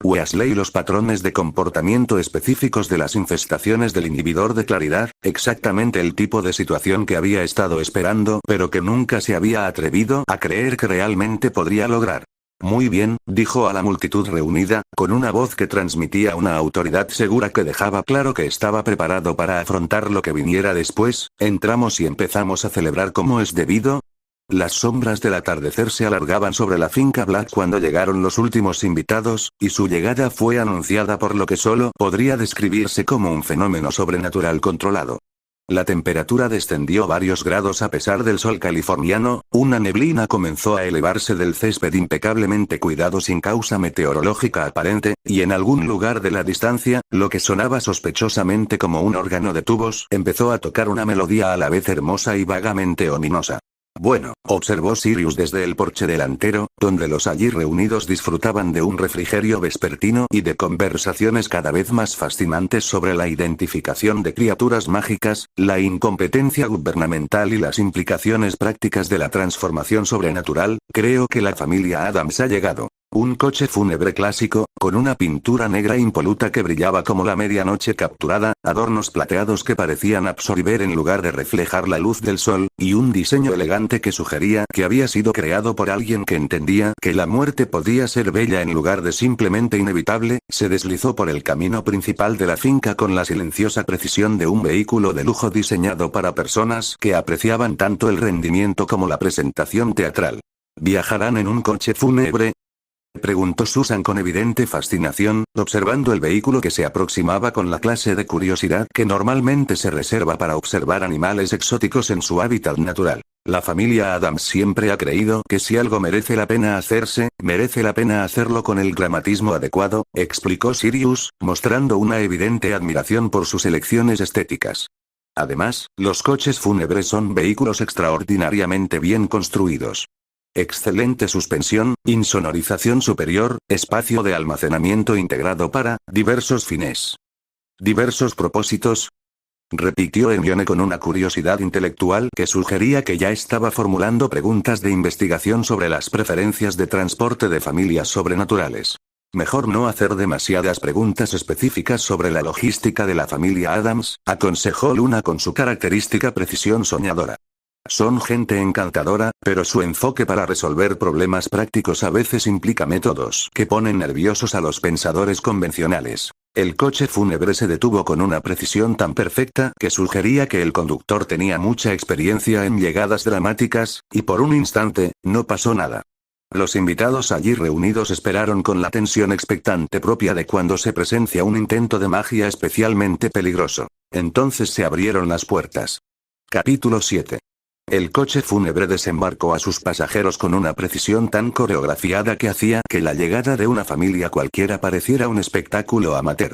Weasley los patrones de comportamiento específicos de las infestaciones del inhibidor de claridad, exactamente el tipo de situación que había estado esperando pero que nunca se había atrevido a creer que realmente podría lograr. Muy bien, dijo a la multitud reunida, con una voz que transmitía una autoridad segura que dejaba claro que estaba preparado para afrontar lo que viniera después, entramos y empezamos a celebrar como es debido. Las sombras del atardecer se alargaban sobre la finca Black cuando llegaron los últimos invitados, y su llegada fue anunciada por lo que solo podría describirse como un fenómeno sobrenatural controlado. La temperatura descendió varios grados a pesar del sol californiano, una neblina comenzó a elevarse del césped impecablemente cuidado sin causa meteorológica aparente, y en algún lugar de la distancia, lo que sonaba sospechosamente como un órgano de tubos empezó a tocar una melodía a la vez hermosa y vagamente ominosa. Bueno, observó Sirius desde el porche delantero, donde los allí reunidos disfrutaban de un refrigerio vespertino y de conversaciones cada vez más fascinantes sobre la identificación de criaturas mágicas, la incompetencia gubernamental y las implicaciones prácticas de la transformación sobrenatural. Creo que la familia Adams ha llegado. Un coche fúnebre clásico, con una pintura negra impoluta que brillaba como la medianoche capturada, adornos plateados que parecían absorber en lugar de reflejar la luz del sol, y un diseño elegante que sugería que había sido creado por alguien que entendía que la muerte podía ser bella en lugar de simplemente inevitable, se deslizó por el camino principal de la finca con la silenciosa precisión de un vehículo de lujo diseñado para personas que apreciaban tanto el rendimiento como la presentación teatral. ¿Viajarán en un coche fúnebre?, preguntó Susan con evidente fascinación, observando el vehículo que se aproximaba con la clase de curiosidad que normalmente se reserva para observar animales exóticos en su hábitat natural. La familia Adams siempre ha creído que si algo merece la pena hacerse, merece la pena hacerlo con el dramatismo adecuado, explicó Sirius, mostrando una evidente admiración por sus elecciones estéticas. Además, los coches fúnebres son vehículos extraordinariamente bien construidos. Excelente suspensión, insonorización superior, espacio de almacenamiento integrado para diversos fines. ¿Diversos propósitos?, repitió Hermione con una curiosidad intelectual que sugería que ya estaba formulando preguntas de investigación sobre las preferencias de transporte de familias sobrenaturales. Mejor no hacer demasiadas preguntas específicas sobre la logística de la familia Adams, aconsejó Luna con su característica precisión soñadora. Son gente encantadora, pero su enfoque para resolver problemas prácticos a veces implica métodos que ponen nerviosos a los pensadores convencionales. El coche fúnebre se detuvo con una precisión tan perfecta que sugería que el conductor tenía mucha experiencia en llegadas dramáticas, y por un instante, no pasó nada. Los invitados allí reunidos esperaron con la tensión expectante propia de cuando se presencia un intento de magia especialmente peligroso. Entonces se abrieron las puertas. Capítulo 7. El coche fúnebre desembarcó a sus pasajeros con una precisión tan coreografiada que hacía que la llegada de una familia cualquiera pareciera un espectáculo amateur.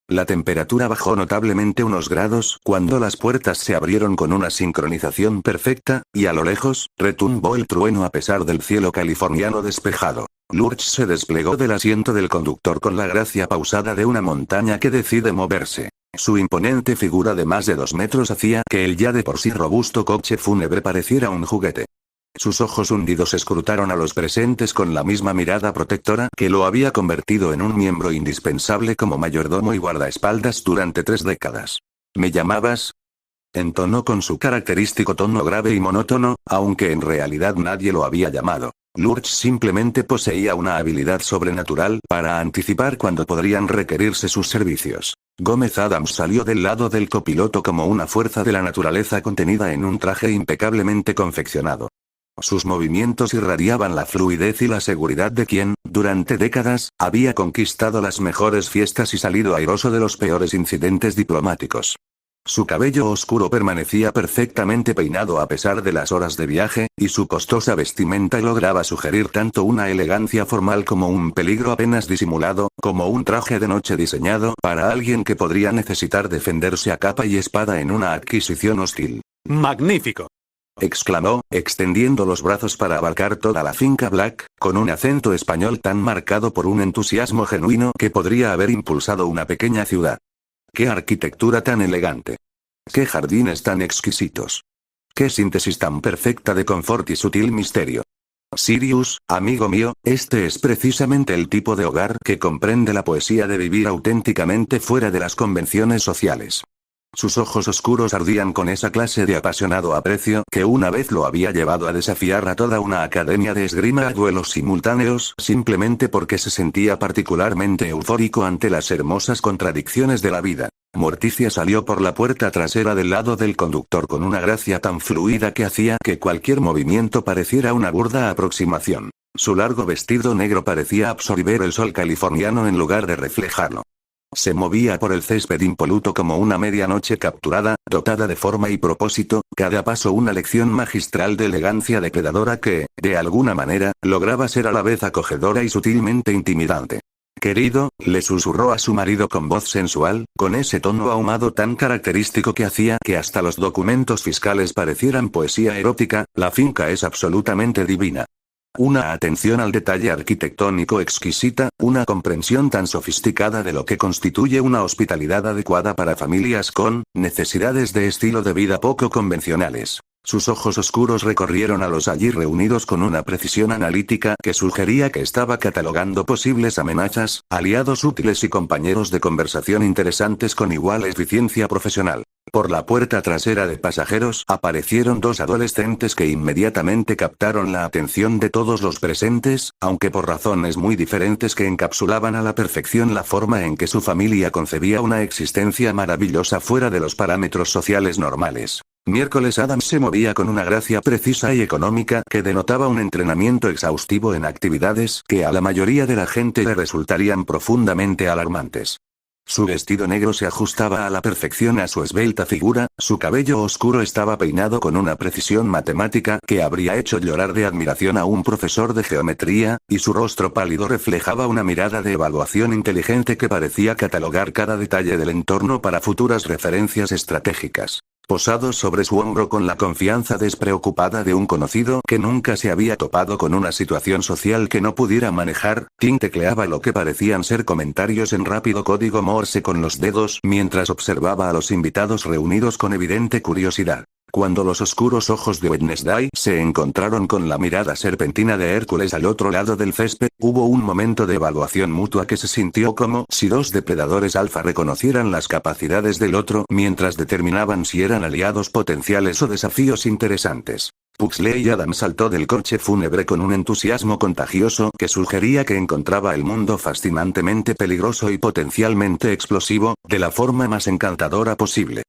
La temperatura bajó notablemente unos grados cuando las puertas se abrieron con una sincronización perfecta, y a lo lejos, retumbó el trueno a pesar del cielo californiano despejado. Lurch se desplegó del asiento del conductor con la gracia pausada de una montaña que decide moverse. Su imponente figura de más de 2 metros hacía que el ya de por sí robusto coche fúnebre pareciera un juguete. Sus ojos hundidos escrutaron a los presentes con la misma mirada protectora que lo había convertido en un miembro indispensable como mayordomo y guardaespaldas durante 3 décadas. ¿Me llamabas? Entonó con su característico tono grave y monótono, aunque en realidad nadie lo había llamado. Lurch simplemente poseía una habilidad sobrenatural para anticipar cuando podrían requerirse sus servicios. Gómez Adams salió del lado del copiloto como una fuerza de la naturaleza contenida en un traje impecablemente confeccionado. Sus movimientos irradiaban la fluidez y la seguridad de quien, durante décadas, había conquistado las mejores fiestas y salido airoso de los peores incidentes diplomáticos. Su cabello oscuro permanecía perfectamente peinado a pesar de las horas de viaje, y su costosa vestimenta lograba sugerir tanto una elegancia formal como un peligro apenas disimulado, como un traje de noche diseñado para alguien que podría necesitar defenderse a capa y espada en una adquisición hostil. ¡Magnífico!, exclamó, extendiendo los brazos para abarcar toda la finca Black, con un acento español tan marcado por un entusiasmo genuino que podría haber impulsado una pequeña ciudad. ¡Qué arquitectura tan elegante! ¡Qué jardines tan exquisitos! ¡Qué síntesis tan perfecta de confort y sutil misterio! Sirius, amigo mío, este es precisamente el tipo de hogar que comprende la poesía de vivir auténticamente fuera de las convenciones sociales. Sus ojos oscuros ardían con esa clase de apasionado aprecio que una vez lo había llevado a desafiar a toda una academia de esgrima a duelos simultáneos simplemente porque se sentía particularmente eufórico ante las hermosas contradicciones de la vida. Morticia salió por la puerta trasera del lado del conductor con una gracia tan fluida que hacía que cualquier movimiento pareciera una burda aproximación. Su largo vestido negro parecía absorber el sol californiano en lugar de reflejarlo. Se movía por el césped impoluto como una medianoche capturada, dotada de forma y propósito, cada paso una lección magistral de elegancia depredadora que, de alguna manera, lograba ser a la vez acogedora y sutilmente intimidante. Querido, le susurró a su marido con voz sensual, con ese tono ahumado tan característico que hacía que hasta los documentos fiscales parecieran poesía erótica, la finca es absolutamente divina. Una atención al detalle arquitectónico exquisita, una comprensión tan sofisticada de lo que constituye una hospitalidad adecuada para familias con necesidades de estilo de vida poco convencionales. Sus ojos oscuros recorrieron a los allí reunidos con una precisión analítica que sugería que estaba catalogando posibles amenazas, aliados útiles y compañeros de conversación interesantes con igual eficiencia profesional. Por la puerta trasera de pasajeros aparecieron dos adolescentes que inmediatamente captaron la atención de todos los presentes, aunque por razones muy diferentes que encapsulaban a la perfección la forma en que su familia concebía una existencia maravillosa fuera de los parámetros sociales normales. Miércoles Adams se movía con una gracia precisa y económica que denotaba un entrenamiento exhaustivo en actividades que a la mayoría de la gente le resultarían profundamente alarmantes. Su vestido negro se ajustaba a la perfección a su esbelta figura, su cabello oscuro estaba peinado con una precisión matemática que habría hecho llorar de admiración a un profesor de geometría, y su rostro pálido reflejaba una mirada de evaluación inteligente que parecía catalogar cada detalle del entorno para futuras referencias estratégicas. Posado sobre su hombro con la confianza despreocupada de un conocido que nunca se había topado con una situación social que no pudiera manejar, Tim tecleaba lo que parecían ser comentarios en rápido código Morse con los dedos mientras observaba a los invitados reunidos con evidente curiosidad. Cuando los oscuros ojos de Wednesday se encontraron con la mirada serpentina de Hércules al otro lado del césped, hubo un momento de evaluación mutua que se sintió como si dos depredadores alfa reconocieran las capacidades del otro mientras determinaban si eran aliados potenciales o desafíos interesantes. Pugsley Adams saltó del coche fúnebre con un entusiasmo contagioso que sugería que encontraba el mundo fascinantemente peligroso y potencialmente explosivo, de la forma más encantadora posible.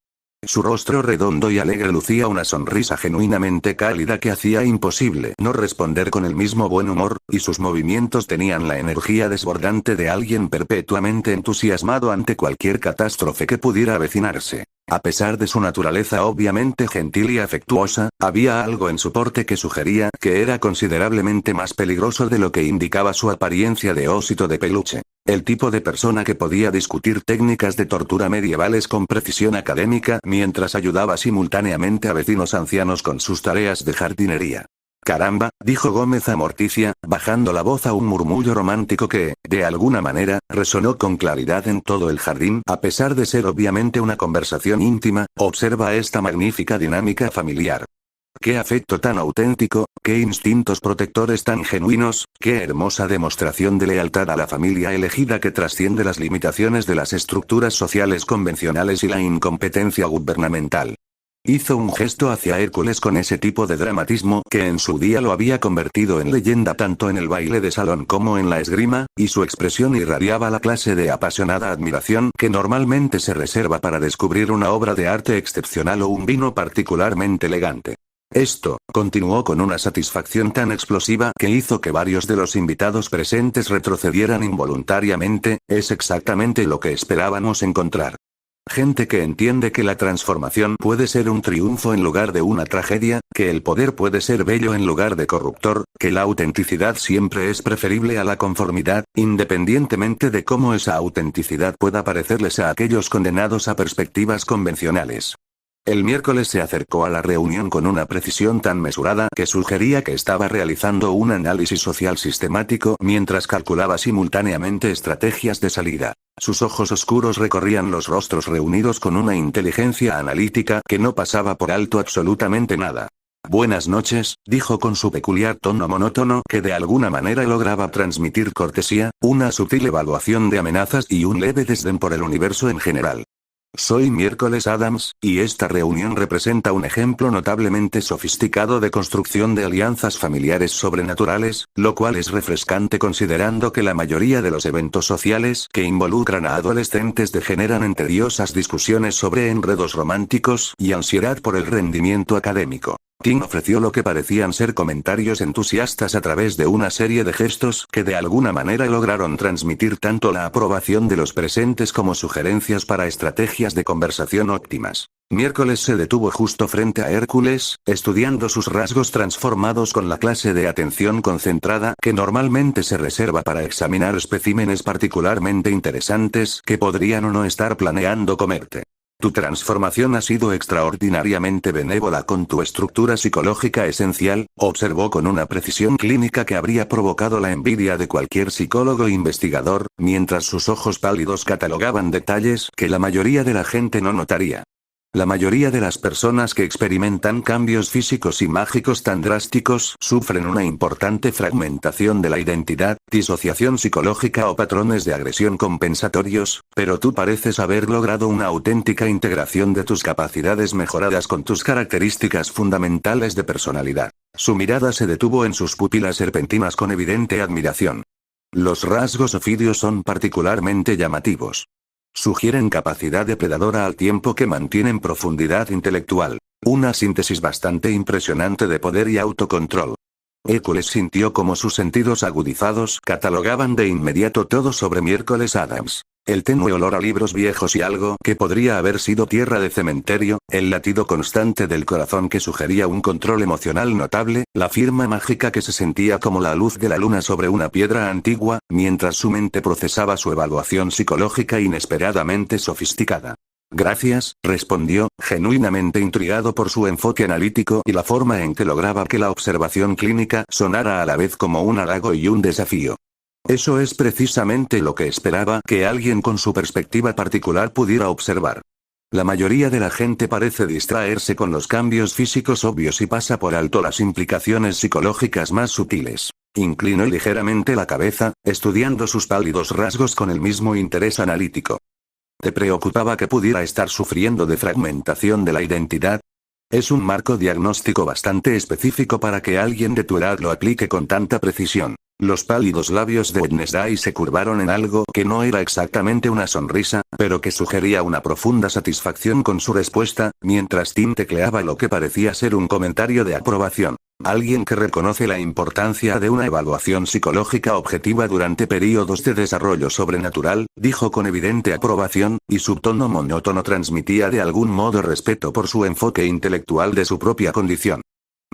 Su rostro redondo y alegre lucía una sonrisa genuinamente cálida que hacía imposible no responder con el mismo buen humor, y sus movimientos tenían la energía desbordante de alguien perpetuamente entusiasmado ante cualquier catástrofe que pudiera avecinarse. A pesar de su naturaleza obviamente gentil y afectuosa, había algo en su porte que sugería que era considerablemente más peligroso de lo que indicaba su apariencia de ósito de peluche. El tipo de persona que podía discutir técnicas de tortura medievales con precisión académica mientras ayudaba simultáneamente a vecinos ancianos con sus tareas de jardinería. Caramba, dijo Gómez a Morticia, bajando la voz a un murmullo romántico que, de alguna manera, resonó con claridad en todo el jardín, a pesar de ser obviamente una conversación íntima. Observa esta magnífica dinámica familiar. Qué afecto tan auténtico, qué instintos protectores tan genuinos, qué hermosa demostración de lealtad a la familia elegida que trasciende las limitaciones de las estructuras sociales convencionales y la incompetencia gubernamental. Hizo un gesto hacia Hércules con ese tipo de dramatismo que en su día lo había convertido en leyenda tanto en el baile de salón como en la esgrima, y su expresión irradiaba la clase de apasionada admiración que normalmente se reserva para descubrir una obra de arte excepcional o un vino particularmente elegante. Esto, continuó con una satisfacción tan explosiva que hizo que varios de los invitados presentes retrocedieran involuntariamente, es exactamente lo que esperábamos encontrar. Gente que entiende que la transformación puede ser un triunfo en lugar de una tragedia, que el poder puede ser bello en lugar de corruptor, que la autenticidad siempre es preferible a la conformidad, independientemente de cómo esa autenticidad pueda parecerles a aquellos condenados a perspectivas convencionales. El miércoles se acercó a la reunión con una precisión tan mesurada que sugería que estaba realizando un análisis social sistemático mientras calculaba simultáneamente estrategias de salida. Sus ojos oscuros recorrían los rostros reunidos con una inteligencia analítica que no pasaba por alto absolutamente nada. Buenas noches, dijo con su peculiar tono monótono que de alguna manera lograba transmitir cortesía, una sutil evaluación de amenazas y un leve desdén por el universo en general. Soy Miércoles Adams, y esta reunión representa un ejemplo notablemente sofisticado de construcción de alianzas familiares sobrenaturales, lo cual es refrescante considerando que la mayoría de los eventos sociales que involucran a adolescentes degeneran en tediosas discusiones sobre enredos románticos y ansiedad por el rendimiento académico. Tim ofreció lo que parecían ser comentarios entusiastas a través de una serie de gestos que de alguna manera lograron transmitir tanto la aprobación de los presentes como sugerencias para estrategias de conversación óptimas. Miércoles se detuvo justo frente a Hércules, estudiando sus rasgos transformados con la clase de atención concentrada que normalmente se reserva para examinar especímenes particularmente interesantes que podrían o no estar planeando comerte. Tu transformación ha sido extraordinariamente benévola con tu estructura psicológica esencial, observó con una precisión clínica que habría provocado la envidia de cualquier psicólogo investigador, mientras sus ojos pálidos catalogaban detalles que la mayoría de la gente no notaría. La mayoría de las personas que experimentan cambios físicos y mágicos tan drásticos sufren una importante fragmentación de la identidad, disociación psicológica o patrones de agresión compensatorios, pero tú pareces haber logrado una auténtica integración de tus capacidades mejoradas con tus características fundamentales de personalidad. Su mirada se detuvo en sus pupilas serpentinas con evidente admiración. Los rasgos ofidios son particularmente llamativos. Sugieren capacidad depredadora al tiempo que mantienen profundidad intelectual. Una síntesis bastante impresionante de poder y autocontrol. Hércules sintió como sus sentidos agudizados catalogaban de inmediato todo sobre Miércoles Adams. El tenue olor a libros viejos y algo que podría haber sido tierra de cementerio, el latido constante del corazón que sugería un control emocional notable, la firma mágica que se sentía como la luz de la luna sobre una piedra antigua, mientras su mente procesaba su evaluación psicológica inesperadamente sofisticada. Gracias, respondió, genuinamente intrigado por su enfoque analítico y la forma en que lograba que la observación clínica sonara a la vez como un halago y un desafío. Eso es precisamente lo que esperaba que alguien con su perspectiva particular pudiera observar. La mayoría de la gente parece distraerse con los cambios físicos obvios y pasa por alto las implicaciones psicológicas más sutiles. Inclinó ligeramente la cabeza, estudiando sus pálidos rasgos con el mismo interés analítico. ¿Te preocupaba que pudiera estar sufriendo de fragmentación de la identidad? Es un marco diagnóstico bastante específico para que alguien de tu edad lo aplique con tanta precisión. Los pálidos labios de Wednesday se curvaron en algo que no era exactamente una sonrisa, pero que sugería una profunda satisfacción con su respuesta, mientras Tim tecleaba lo que parecía ser un comentario de aprobación. Alguien que reconoce la importancia de una evaluación psicológica objetiva durante períodos de desarrollo sobrenatural, dijo con evidente aprobación, y su tono monótono transmitía de algún modo respeto por su enfoque intelectual de su propia condición.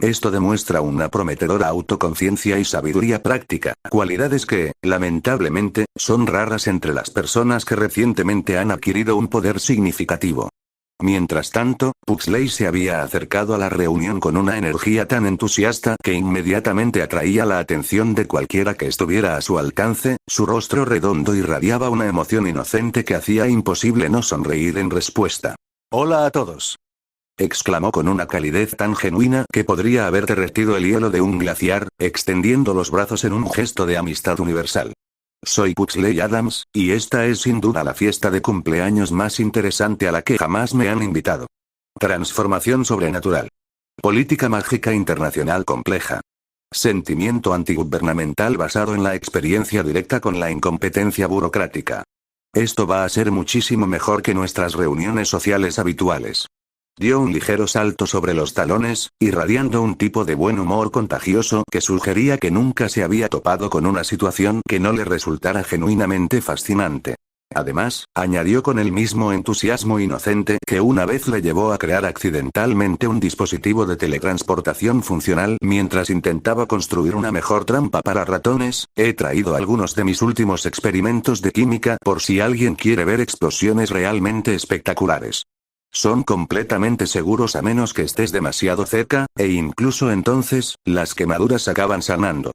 Esto demuestra una prometedora autoconciencia y sabiduría práctica, cualidades que, lamentablemente, son raras entre las personas que recientemente han adquirido un poder significativo. Mientras tanto, Pugsley se había acercado a la reunión con una energía tan entusiasta que inmediatamente atraía la atención de cualquiera que estuviera a su alcance, su rostro redondo irradiaba una emoción inocente que hacía imposible no sonreír en respuesta. «Hola a todos», exclamó con una calidez tan genuina que podría haber derretido el hielo de un glaciar, extendiendo los brazos en un gesto de amistad universal. Soy Pugsley Adams, y esta es sin duda la fiesta de cumpleaños más interesante a la que jamás me han invitado. Transformación sobrenatural. Política mágica internacional compleja. Sentimiento antigubernamental basado en la experiencia directa con la incompetencia burocrática. Esto va a ser muchísimo mejor que nuestras reuniones sociales habituales. Dio un ligero salto sobre los talones, irradiando un tipo de buen humor contagioso que sugería que nunca se había topado con una situación que no le resultara genuinamente fascinante. Además, añadió con el mismo entusiasmo inocente que una vez le llevó a crear accidentalmente un dispositivo de teletransportación funcional mientras intentaba construir una mejor trampa para ratones. He traído algunos de mis últimos experimentos de química por si alguien quiere ver explosiones realmente espectaculares. Son completamente seguros a menos que estés demasiado cerca, e incluso entonces, las quemaduras acaban sanando.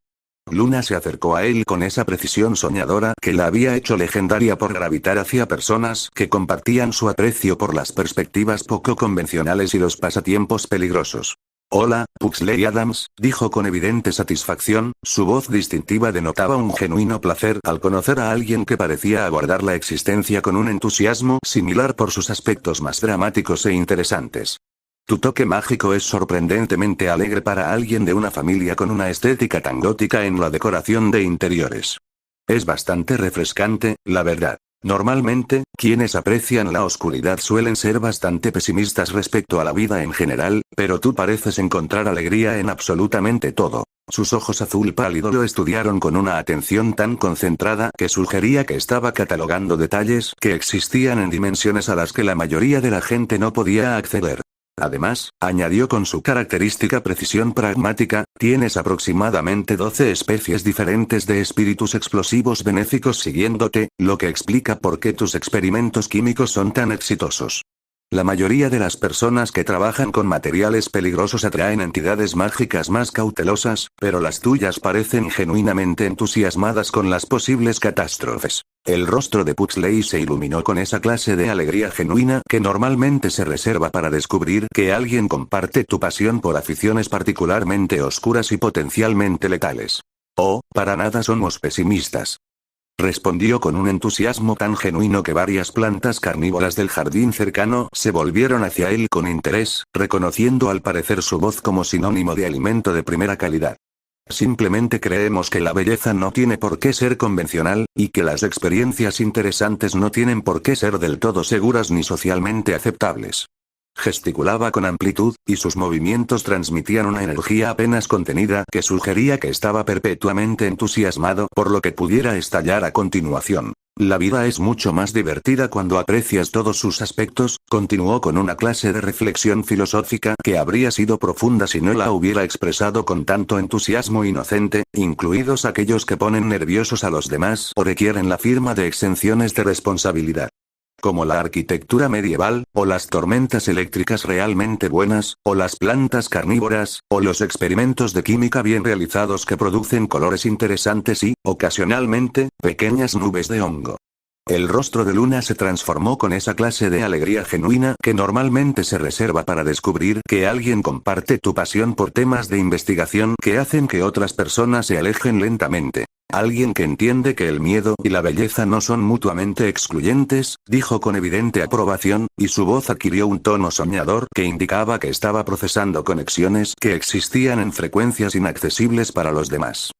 Luna se acercó a él con esa precisión soñadora que la había hecho legendaria por gravitar hacia personas que compartían su aprecio por las perspectivas poco convencionales y los pasatiempos peligrosos. Hola, Pugsley Adams, dijo con evidente satisfacción, su voz distintiva denotaba un genuino placer al conocer a alguien que parecía aguardar la existencia con un entusiasmo similar por sus aspectos más dramáticos e interesantes. Tu toque mágico es sorprendentemente alegre para alguien de una familia con una estética tan gótica en la decoración de interiores. Es bastante refrescante, la verdad. Normalmente, quienes aprecian la oscuridad suelen ser bastante pesimistas respecto a la vida en general, pero tú pareces encontrar alegría en absolutamente todo. Sus ojos azul pálido lo estudiaron con una atención tan concentrada que sugería que estaba catalogando detalles que existían en dimensiones a las que la mayoría de la gente no podía acceder. Además, añadió con su característica precisión pragmática, tienes aproximadamente 12 especies diferentes de espíritus explosivos benéficos siguiéndote, lo que explica por qué tus experimentos químicos son tan exitosos. La mayoría de las personas que trabajan con materiales peligrosos atraen entidades mágicas más cautelosas, pero las tuyas parecen genuinamente entusiasmadas con las posibles catástrofes. El rostro de Pugsley se iluminó con esa clase de alegría genuina que normalmente se reserva para descubrir que alguien comparte tu pasión por aficiones particularmente oscuras y potencialmente letales. Oh, para nada somos pesimistas. Respondió con un entusiasmo tan genuino que varias plantas carnívoras del jardín cercano se volvieron hacia él con interés, reconociendo al parecer su voz como sinónimo de alimento de primera calidad. Simplemente creemos que la belleza no tiene por qué ser convencional, y que las experiencias interesantes no tienen por qué ser del todo seguras ni socialmente aceptables. Gesticulaba con amplitud, y sus movimientos transmitían una energía apenas contenida que sugería que estaba perpetuamente entusiasmado por lo que pudiera estallar a continuación. La vida es mucho más divertida cuando aprecias todos sus aspectos, continuó con una clase de reflexión filosófica que habría sido profunda si no la hubiera expresado con tanto entusiasmo inocente, incluidos aquellos que ponen nerviosos a los demás o requieren la firma de exenciones de responsabilidad. Como la arquitectura medieval, o las tormentas eléctricas realmente buenas, o las plantas carnívoras, o los experimentos de química bien realizados que producen colores interesantes y, ocasionalmente, pequeñas nubes de hongo. El rostro de Luna se transformó con esa clase de alegría genuina que normalmente se reserva para descubrir que alguien comparte tu pasión por temas de investigación que hacen que otras personas se alejen lentamente. Alguien que entiende que el miedo y la belleza no son mutuamente excluyentes, dijo con evidente aprobación, y su voz adquirió un tono soñador que indicaba que estaba procesando conexiones que existían en frecuencias inaccesibles para los demás.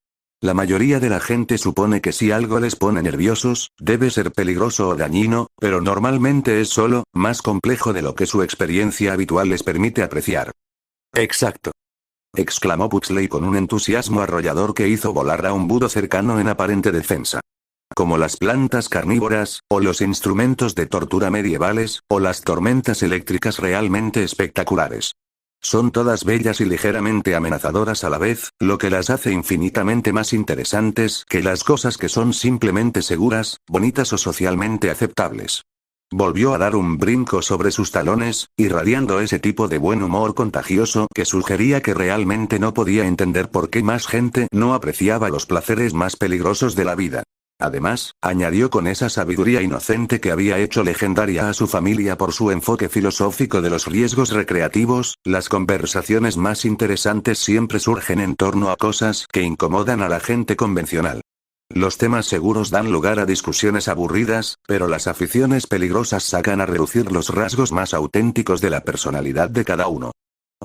La mayoría de la gente supone que si algo les pone nerviosos, debe ser peligroso o dañino, pero normalmente es solo, más complejo de lo que su experiencia habitual les permite apreciar. Exacto. Exclamó Pugsley con un entusiasmo arrollador que hizo volar a un búho cercano en aparente defensa. Como las plantas carnívoras, o los instrumentos de tortura medievales, o las tormentas eléctricas realmente espectaculares. Son todas bellas y ligeramente amenazadoras a la vez, lo que las hace infinitamente más interesantes que las cosas que son simplemente seguras, bonitas o socialmente aceptables. Volvió a dar un brinco sobre sus talones, irradiando ese tipo de buen humor contagioso que sugería que realmente no podía entender por qué más gente no apreciaba los placeres más peligrosos de la vida. Además, añadió con esa sabiduría inocente que había hecho legendaria a su familia por su enfoque filosófico de los riesgos recreativos, las conversaciones más interesantes siempre surgen en torno a cosas que incomodan a la gente convencional. Los temas seguros dan lugar a discusiones aburridas, pero las aficiones peligrosas sacan a relucir los rasgos más auténticos de la personalidad de cada uno.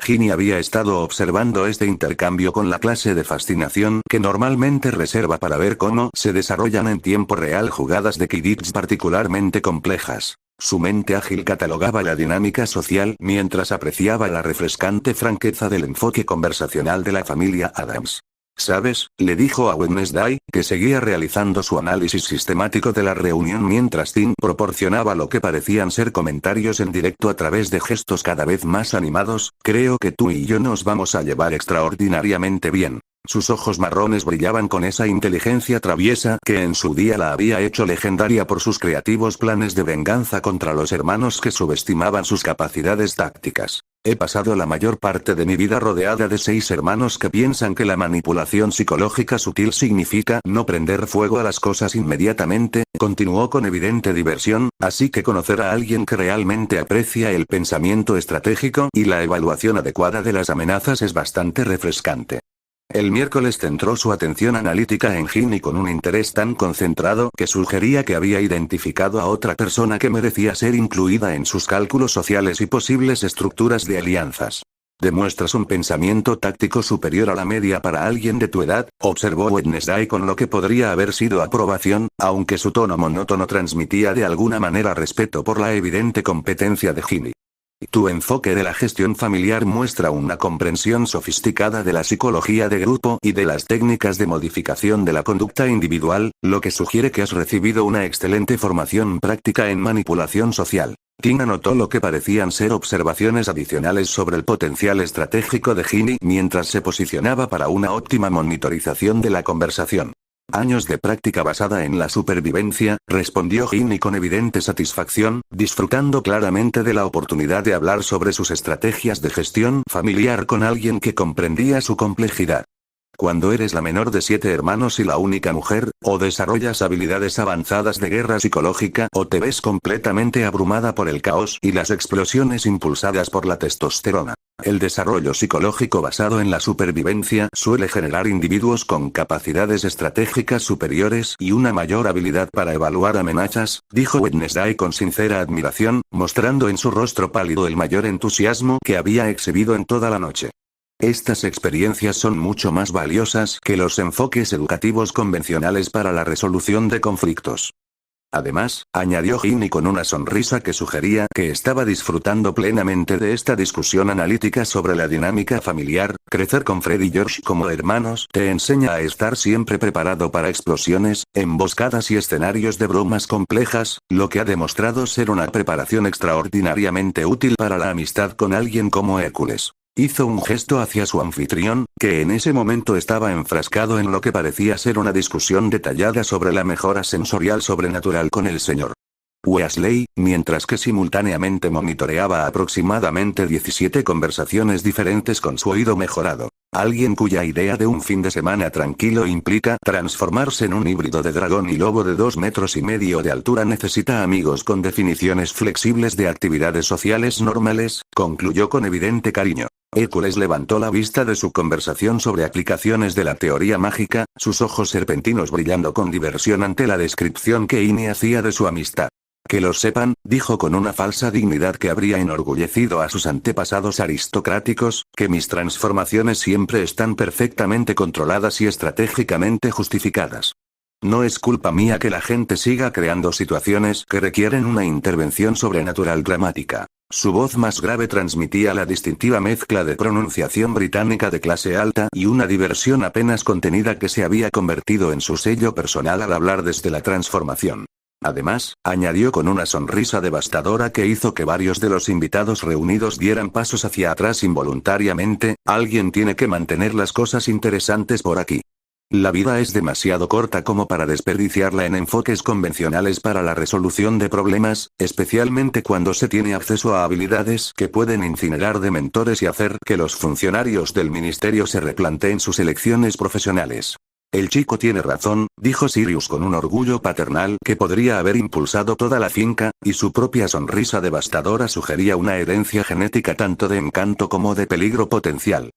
Ginny había estado observando este intercambio con la clase de fascinación que normalmente reserva para ver cómo se desarrollan en tiempo real jugadas de Quidditch particularmente complejas. Su mente ágil catalogaba la dinámica social mientras apreciaba la refrescante franqueza del enfoque conversacional de la familia Adams. ¿Sabes?, le dijo a Wednesday, que seguía realizando su análisis sistemático de la reunión mientras Tim proporcionaba lo que parecían ser comentarios en directo a través de gestos cada vez más animados, creo que tú y yo nos vamos a llevar extraordinariamente bien. Sus ojos marrones brillaban con esa inteligencia traviesa que en su día la había hecho legendaria por sus creativos planes de venganza contra los hermanos que subestimaban sus capacidades tácticas. He pasado la mayor parte de mi vida rodeada de 6 hermanos que piensan que la manipulación psicológica sutil significa no prender fuego a las cosas inmediatamente, continuó con evidente diversión, así que conocer a alguien que realmente aprecia el pensamiento estratégico y la evaluación adecuada de las amenazas es bastante refrescante. El miércoles centró su atención analítica en Ginny con un interés tan concentrado que sugería que había identificado a otra persona que merecía ser incluida en sus cálculos sociales y posibles estructuras de alianzas. Demuestras un pensamiento táctico superior a la media para alguien de tu edad, observó Wednesday con lo que podría haber sido aprobación, aunque su tono monótono transmitía de alguna manera respeto por la evidente competencia de Ginny. Tu enfoque de la gestión familiar muestra una comprensión sofisticada de la psicología de grupo y de las técnicas de modificación de la conducta individual, lo que sugiere que has recibido una excelente formación práctica en manipulación social. Tim anotó lo que parecían ser observaciones adicionales sobre el potencial estratégico de Ginny mientras se posicionaba para una óptima monitorización de la conversación. Años de práctica basada en la supervivencia, respondió Ginny con evidente satisfacción, disfrutando claramente de la oportunidad de hablar sobre sus estrategias de gestión familiar con alguien que comprendía su complejidad. Cuando eres la menor de 7 hermanos y la única mujer, o desarrollas habilidades avanzadas de guerra psicológica o te ves completamente abrumada por el caos y las explosiones impulsadas por la testosterona. El desarrollo psicológico basado en la supervivencia suele generar individuos con capacidades estratégicas superiores y una mayor habilidad para evaluar amenazas, dijo Wednesday con sincera admiración, mostrando en su rostro pálido el mayor entusiasmo que había exhibido en toda la noche. Estas experiencias son mucho más valiosas que los enfoques educativos convencionales para la resolución de conflictos. Además, añadió Ginny con una sonrisa que sugería que estaba disfrutando plenamente de esta discusión analítica sobre la dinámica familiar, crecer con Fred y George como hermanos te enseña a estar siempre preparado para explosiones, emboscadas y escenarios de bromas complejas, lo que ha demostrado ser una preparación extraordinariamente útil para la amistad con alguien como Hércules. Hizo un gesto hacia su anfitrión, que en ese momento estaba enfrascado en lo que parecía ser una discusión detallada sobre la mejora sensorial sobrenatural con el Sr. Weasley, mientras que simultáneamente monitoreaba aproximadamente 17 conversaciones diferentes con su oído mejorado. Alguien cuya idea de un fin de semana tranquilo implica transformarse en un híbrido de dragón y lobo de 2,5 metros de altura necesita amigos con definiciones flexibles de actividades sociales normales, concluyó con evidente cariño. Hércules levantó la vista de su conversación sobre aplicaciones de la teoría mágica, sus ojos serpentinos brillando con diversión ante la descripción que Ginny hacía de su amistad. Que lo sepan, dijo con una falsa dignidad que habría enorgullecido a sus antepasados aristocráticos, que mis transformaciones siempre están perfectamente controladas y estratégicamente justificadas. No es culpa mía que la gente siga creando situaciones que requieren una intervención sobrenatural dramática. Su voz más grave transmitía la distintiva mezcla de pronunciación británica de clase alta y una diversión apenas contenida que se había convertido en su sello personal al hablar desde la transformación. Además, añadió con una sonrisa devastadora que hizo que varios de los invitados reunidos dieran pasos hacia atrás involuntariamente, alguien tiene que mantener las cosas interesantes por aquí. La vida es demasiado corta como para desperdiciarla en enfoques convencionales para la resolución de problemas, especialmente cuando se tiene acceso a habilidades que pueden incinerar de mentores y hacer que los funcionarios del ministerio se replanteen sus elecciones profesionales. El chico tiene razón, dijo Sirius con un orgullo paternal que podría haber impulsado toda la finca, y su propia sonrisa devastadora sugería una herencia genética tanto de encanto como de peligro potencial.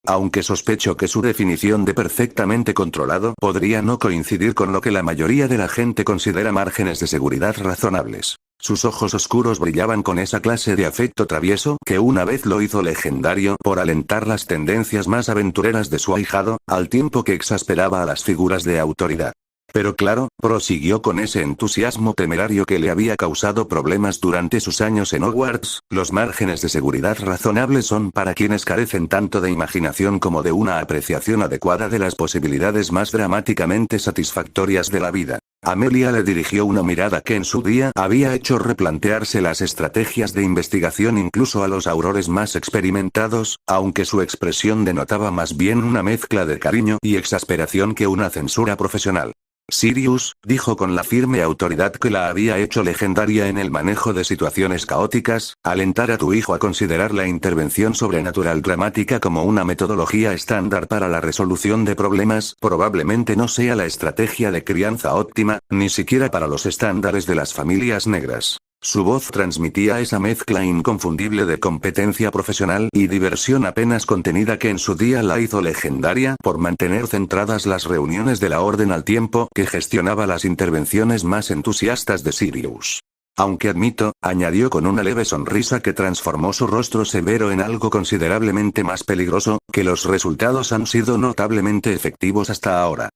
Aunque sospecho que su definición de perfectamente controlado podría no coincidir con lo que la mayoría de la gente considera márgenes de seguridad razonables. Sus ojos oscuros brillaban con esa clase de afecto travieso que una vez lo hizo legendario por alentar las tendencias más aventureras de su ahijado, al tiempo que exasperaba a las figuras de autoridad. Pero claro, prosiguió con ese entusiasmo temerario que le había causado problemas durante sus años en Hogwarts, los márgenes de seguridad razonables son para quienes carecen tanto de imaginación como de una apreciación adecuada de las posibilidades más dramáticamente satisfactorias de la vida. Amelia le dirigió una mirada que en su día había hecho replantearse las estrategias de investigación incluso a los aurores más experimentados, aunque su expresión denotaba más bien una mezcla de cariño y exasperación que una censura profesional. Sirius, dijo con la firme autoridad que la había hecho legendaria en el manejo de situaciones caóticas, alentar a tu hijo a considerar la intervención sobrenatural dramática como una metodología estándar para la resolución de problemas probablemente no sea la estrategia de crianza óptima, ni siquiera para los estándares de las familias negras. Su voz transmitía esa mezcla inconfundible de competencia profesional y diversión apenas contenida que en su día la hizo legendaria por mantener centradas las reuniones de la Orden al tiempo que gestionaba las intervenciones más entusiastas de Sirius. Aunque admito, añadió con una leve sonrisa que transformó su rostro severo en algo considerablemente más peligroso, que los resultados han sido notablemente efectivos hasta ahora.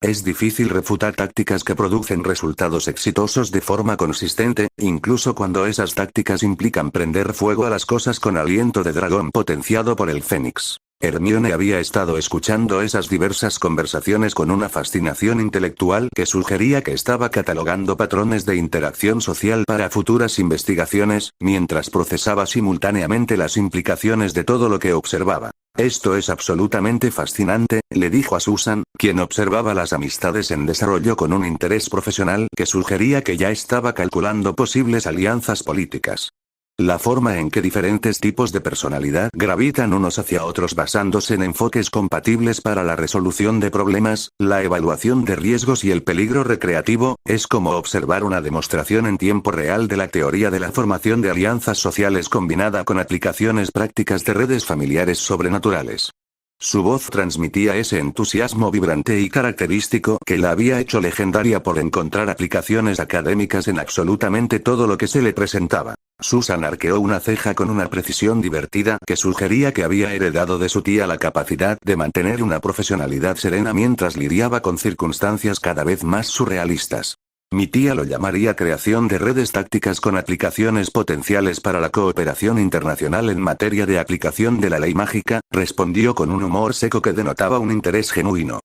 Es difícil refutar tácticas que producen resultados exitosos de forma consistente, incluso cuando esas tácticas implican prender fuego a las cosas con aliento de dragón potenciado por el Fénix. Hermione había estado escuchando esas diversas conversaciones con una fascinación intelectual que sugería que estaba catalogando patrones de interacción social para futuras investigaciones, mientras procesaba simultáneamente las implicaciones de todo lo que observaba. Esto es absolutamente fascinante, le dijo a Susan, quien observaba las amistades en desarrollo con un interés profesional que sugería que ya estaba calculando posibles alianzas políticas. La forma en que diferentes tipos de personalidad gravitan unos hacia otros basándose en enfoques compatibles para la resolución de problemas, la evaluación de riesgos y el peligro recreativo, es como observar una demostración en tiempo real de la teoría de la formación de alianzas sociales combinada con aplicaciones prácticas de redes familiares sobrenaturales. Su voz transmitía ese entusiasmo vibrante y característico que la había hecho legendaria por encontrar aplicaciones académicas en absolutamente todo lo que se le presentaba. Susan arqueó una ceja con una precisión divertida que sugería que había heredado de su tía la capacidad de mantener una profesionalidad serena mientras lidiaba con circunstancias cada vez más surrealistas. Mi tía lo llamaría creación de redes tácticas con aplicaciones potenciales para la cooperación internacional en materia de aplicación de la ley mágica, respondió con un humor seco que denotaba un interés genuino.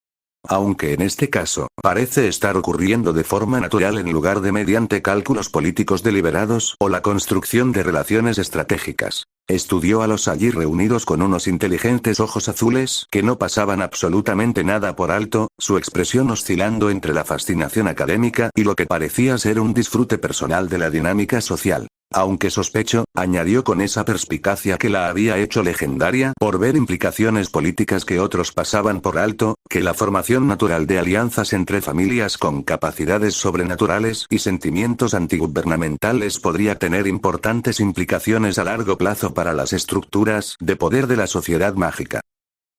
Aunque en este caso, parece estar ocurriendo de forma natural en lugar de mediante cálculos políticos deliberados o la construcción de relaciones estratégicas. Estudió a los allí reunidos con unos inteligentes ojos azules que no pasaban absolutamente nada por alto, su expresión oscilando entre la fascinación académica y lo que parecía ser un disfrute personal de la dinámica social. Aunque sospecho, añadió con esa perspicacia que la había hecho legendaria por ver implicaciones políticas que otros pasaban por alto, que la formación natural de alianzas entre familias con capacidades sobrenaturales y sentimientos antigubernamentales podría tener importantes implicaciones a largo plazo para las estructuras de poder de la sociedad mágica.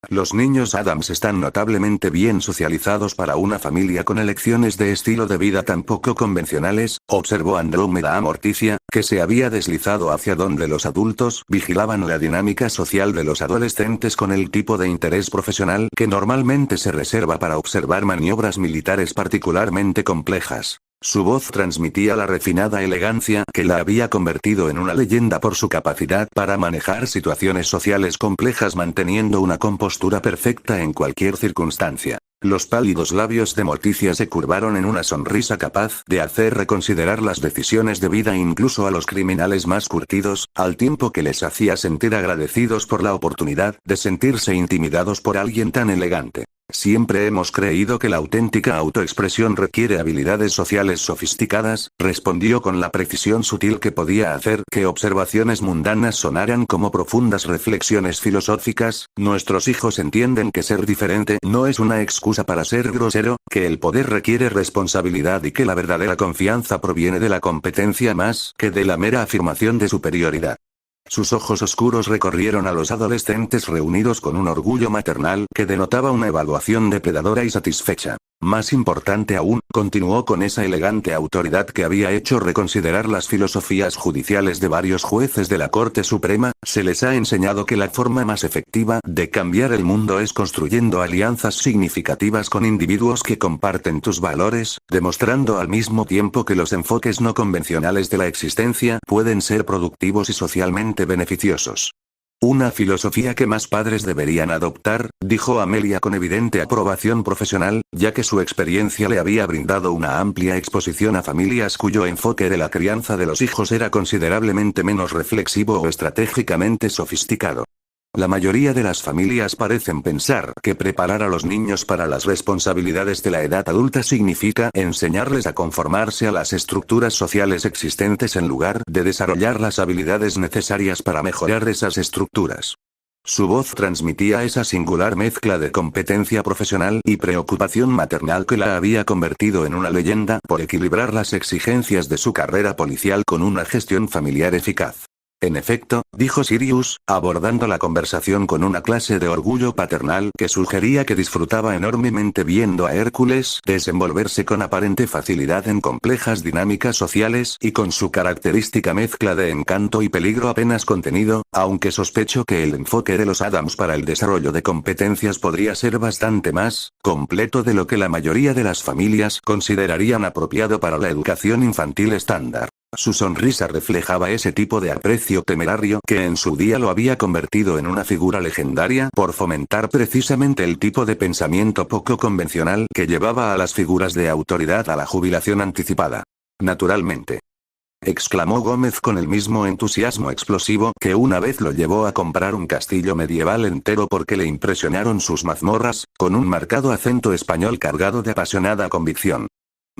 Los niños Adams están notablemente bien socializados para una familia con elecciones de estilo de vida tan poco convencionales, observó Andrómeda a Morticia, que se había deslizado hacia donde los adultos vigilaban la dinámica social de los adolescentes con el tipo de interés profesional que normalmente se reserva para observar maniobras militares particularmente complejas. Su voz transmitía la refinada elegancia que la había convertido en una leyenda por su capacidad para manejar situaciones sociales complejas manteniendo una compostura perfecta en cualquier circunstancia. Los pálidos labios de Morticia se curvaron en una sonrisa capaz de hacer reconsiderar las decisiones de vida incluso a los criminales más curtidos, al tiempo que les hacía sentir agradecidos por la oportunidad de sentirse intimidados por alguien tan elegante. Siempre hemos creído que la auténtica autoexpresión requiere habilidades sociales sofisticadas, respondió con la precisión sutil que podía hacer que observaciones mundanas sonaran como profundas reflexiones filosóficas. Nuestros hijos entienden que ser diferente no es una excusa para ser grosero, que el poder requiere responsabilidad y que la verdadera confianza proviene de la competencia más que de la mera afirmación de superioridad. Sus ojos oscuros recorrieron a los adolescentes reunidos con un orgullo maternal que denotaba una evaluación depredadora y satisfecha. Más importante aún, continuó con esa elegante autoridad que había hecho reconsiderar las filosofías judiciales de varios jueces de la Corte Suprema, se les ha enseñado que la forma más efectiva de cambiar el mundo es construyendo alianzas significativas con individuos que comparten tus valores, demostrando al mismo tiempo que los enfoques no convencionales de la existencia pueden ser productivos y socialmente beneficiosos. Una filosofía que más padres deberían adoptar, dijo Amelia con evidente aprobación profesional, ya que su experiencia le había brindado una amplia exposición a familias cuyo enfoque de la crianza de los hijos era considerablemente menos reflexivo o estratégicamente sofisticado. La mayoría de las familias parecen pensar que preparar a los niños para las responsabilidades de la edad adulta significa enseñarles a conformarse a las estructuras sociales existentes en lugar de desarrollar las habilidades necesarias para mejorar esas estructuras. Su voz transmitía esa singular mezcla de competencia profesional y preocupación maternal que la había convertido en una leyenda por equilibrar las exigencias de su carrera policial con una gestión familiar eficaz. En efecto, dijo Sirius, abordando la conversación con una clase de orgullo paternal que sugería que disfrutaba enormemente viendo a Hércules desenvolverse con aparente facilidad en complejas dinámicas sociales y con su característica mezcla de encanto y peligro apenas contenido, aunque sospecho que el enfoque de los Adams para el desarrollo de competencias podría ser bastante más completo de lo que la mayoría de las familias considerarían apropiado para la educación infantil estándar. Su sonrisa reflejaba ese tipo de aprecio temerario que en su día lo había convertido en una figura legendaria por fomentar precisamente el tipo de pensamiento poco convencional que llevaba a las figuras de autoridad a la jubilación anticipada. Naturalmente, exclamó Gómez con el mismo entusiasmo explosivo que una vez lo llevó a comprar un castillo medieval entero porque le impresionaron sus mazmorras, con un marcado acento español cargado de apasionada convicción.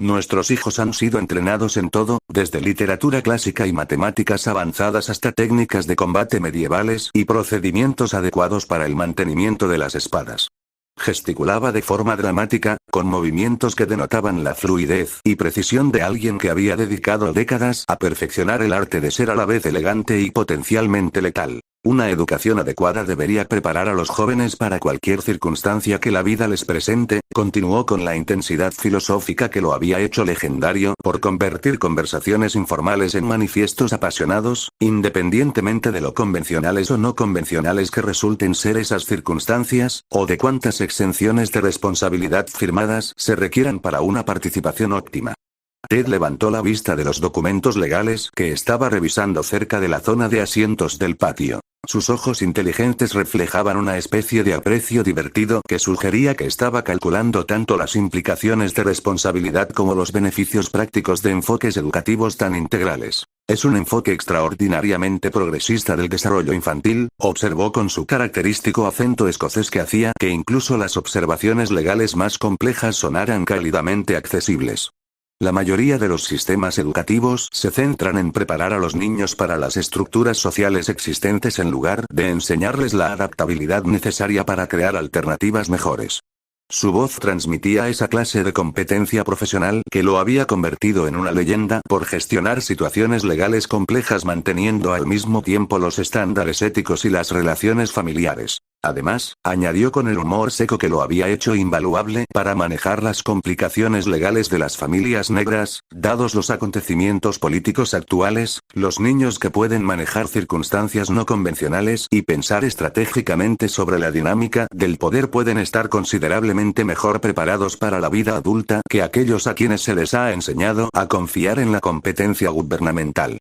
Nuestros hijos han sido entrenados en todo, desde literatura clásica y matemáticas avanzadas hasta técnicas de combate medievales y procedimientos adecuados para el mantenimiento de las espadas. Gesticulaba de forma dramática, con movimientos que denotaban la fluidez y precisión de alguien que había dedicado décadas a perfeccionar el arte de ser a la vez elegante y potencialmente letal. Una educación adecuada debería preparar a los jóvenes para cualquier circunstancia que la vida les presente, continuó con la intensidad filosófica que lo había hecho legendario por convertir conversaciones informales en manifiestos apasionados, independientemente de lo convencionales o no convencionales que resulten ser esas circunstancias, o de cuántas exenciones de responsabilidad firmadas se requieran para una participación óptima. Ted levantó la vista de los documentos legales que estaba revisando cerca de la zona de asientos del patio. Sus ojos inteligentes reflejaban una especie de aprecio divertido que sugería que estaba calculando tanto las implicaciones de responsabilidad como los beneficios prácticos de enfoques educativos tan integrales. Es un enfoque extraordinariamente progresista del desarrollo infantil, observó con su característico acento escocés que hacía que incluso las observaciones legales más complejas sonaran cálidamente accesibles. La mayoría de los sistemas educativos se centran en preparar a los niños para las estructuras sociales existentes en lugar de enseñarles la adaptabilidad necesaria para crear alternativas mejores. Su voz transmitía esa clase de competencia profesional que lo había convertido en una leyenda por gestionar situaciones legales complejas manteniendo al mismo tiempo los estándares éticos y las relaciones familiares. Además, añadió con el humor seco que lo había hecho invaluable para manejar las complicaciones legales de las familias negras, dados los acontecimientos políticos actuales, los niños que pueden manejar circunstancias no convencionales y pensar estratégicamente sobre la dinámica del poder pueden estar considerablemente mejor preparados para la vida adulta que aquellos a quienes se les ha enseñado a confiar en la competencia gubernamental.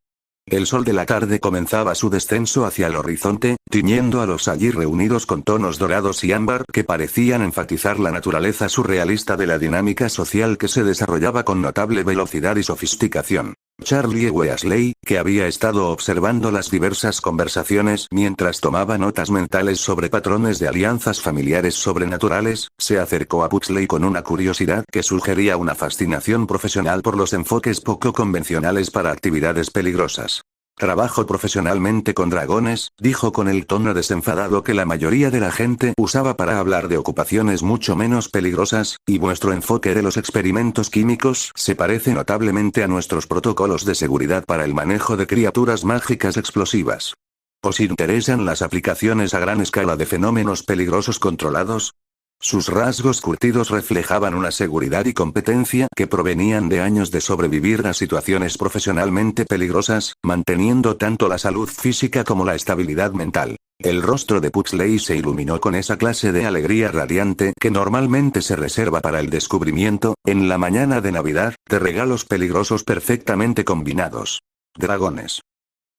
El sol de la tarde comenzaba su descenso hacia el horizonte, tiñendo a los allí reunidos con tonos dorados y ámbar que parecían enfatizar la naturaleza surrealista de la dinámica social que se desarrollaba con notable velocidad y sofisticación. Charlie Weasley, que había estado observando las diversas conversaciones mientras tomaba notas mentales sobre patrones de alianzas familiares sobrenaturales, se acercó a Pugsley con una curiosidad que sugería una fascinación profesional por los enfoques poco convencionales para actividades peligrosas. Trabajo profesionalmente con dragones, dijo con el tono desenfadado que la mayoría de la gente usaba para hablar de ocupaciones mucho menos peligrosas, y vuestro enfoque de los experimentos químicos se parece notablemente a nuestros protocolos de seguridad para el manejo de criaturas mágicas explosivas. ¿Os interesan las aplicaciones a gran escala de fenómenos peligrosos controlados? Sus rasgos curtidos reflejaban una seguridad y competencia que provenían de años de sobrevivir a situaciones profesionalmente peligrosas, manteniendo tanto la salud física como la estabilidad mental. El rostro de Pugsley se iluminó con esa clase de alegría radiante que normalmente se reserva para el descubrimiento, en la mañana de Navidad, de regalos peligrosos perfectamente combinados. Dragones.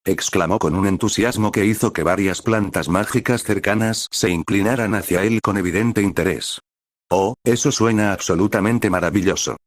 Exclamó con un entusiasmo que hizo que varias plantas mágicas cercanas se inclinaran hacia él con evidente interés. Oh, eso suena absolutamente maravilloso.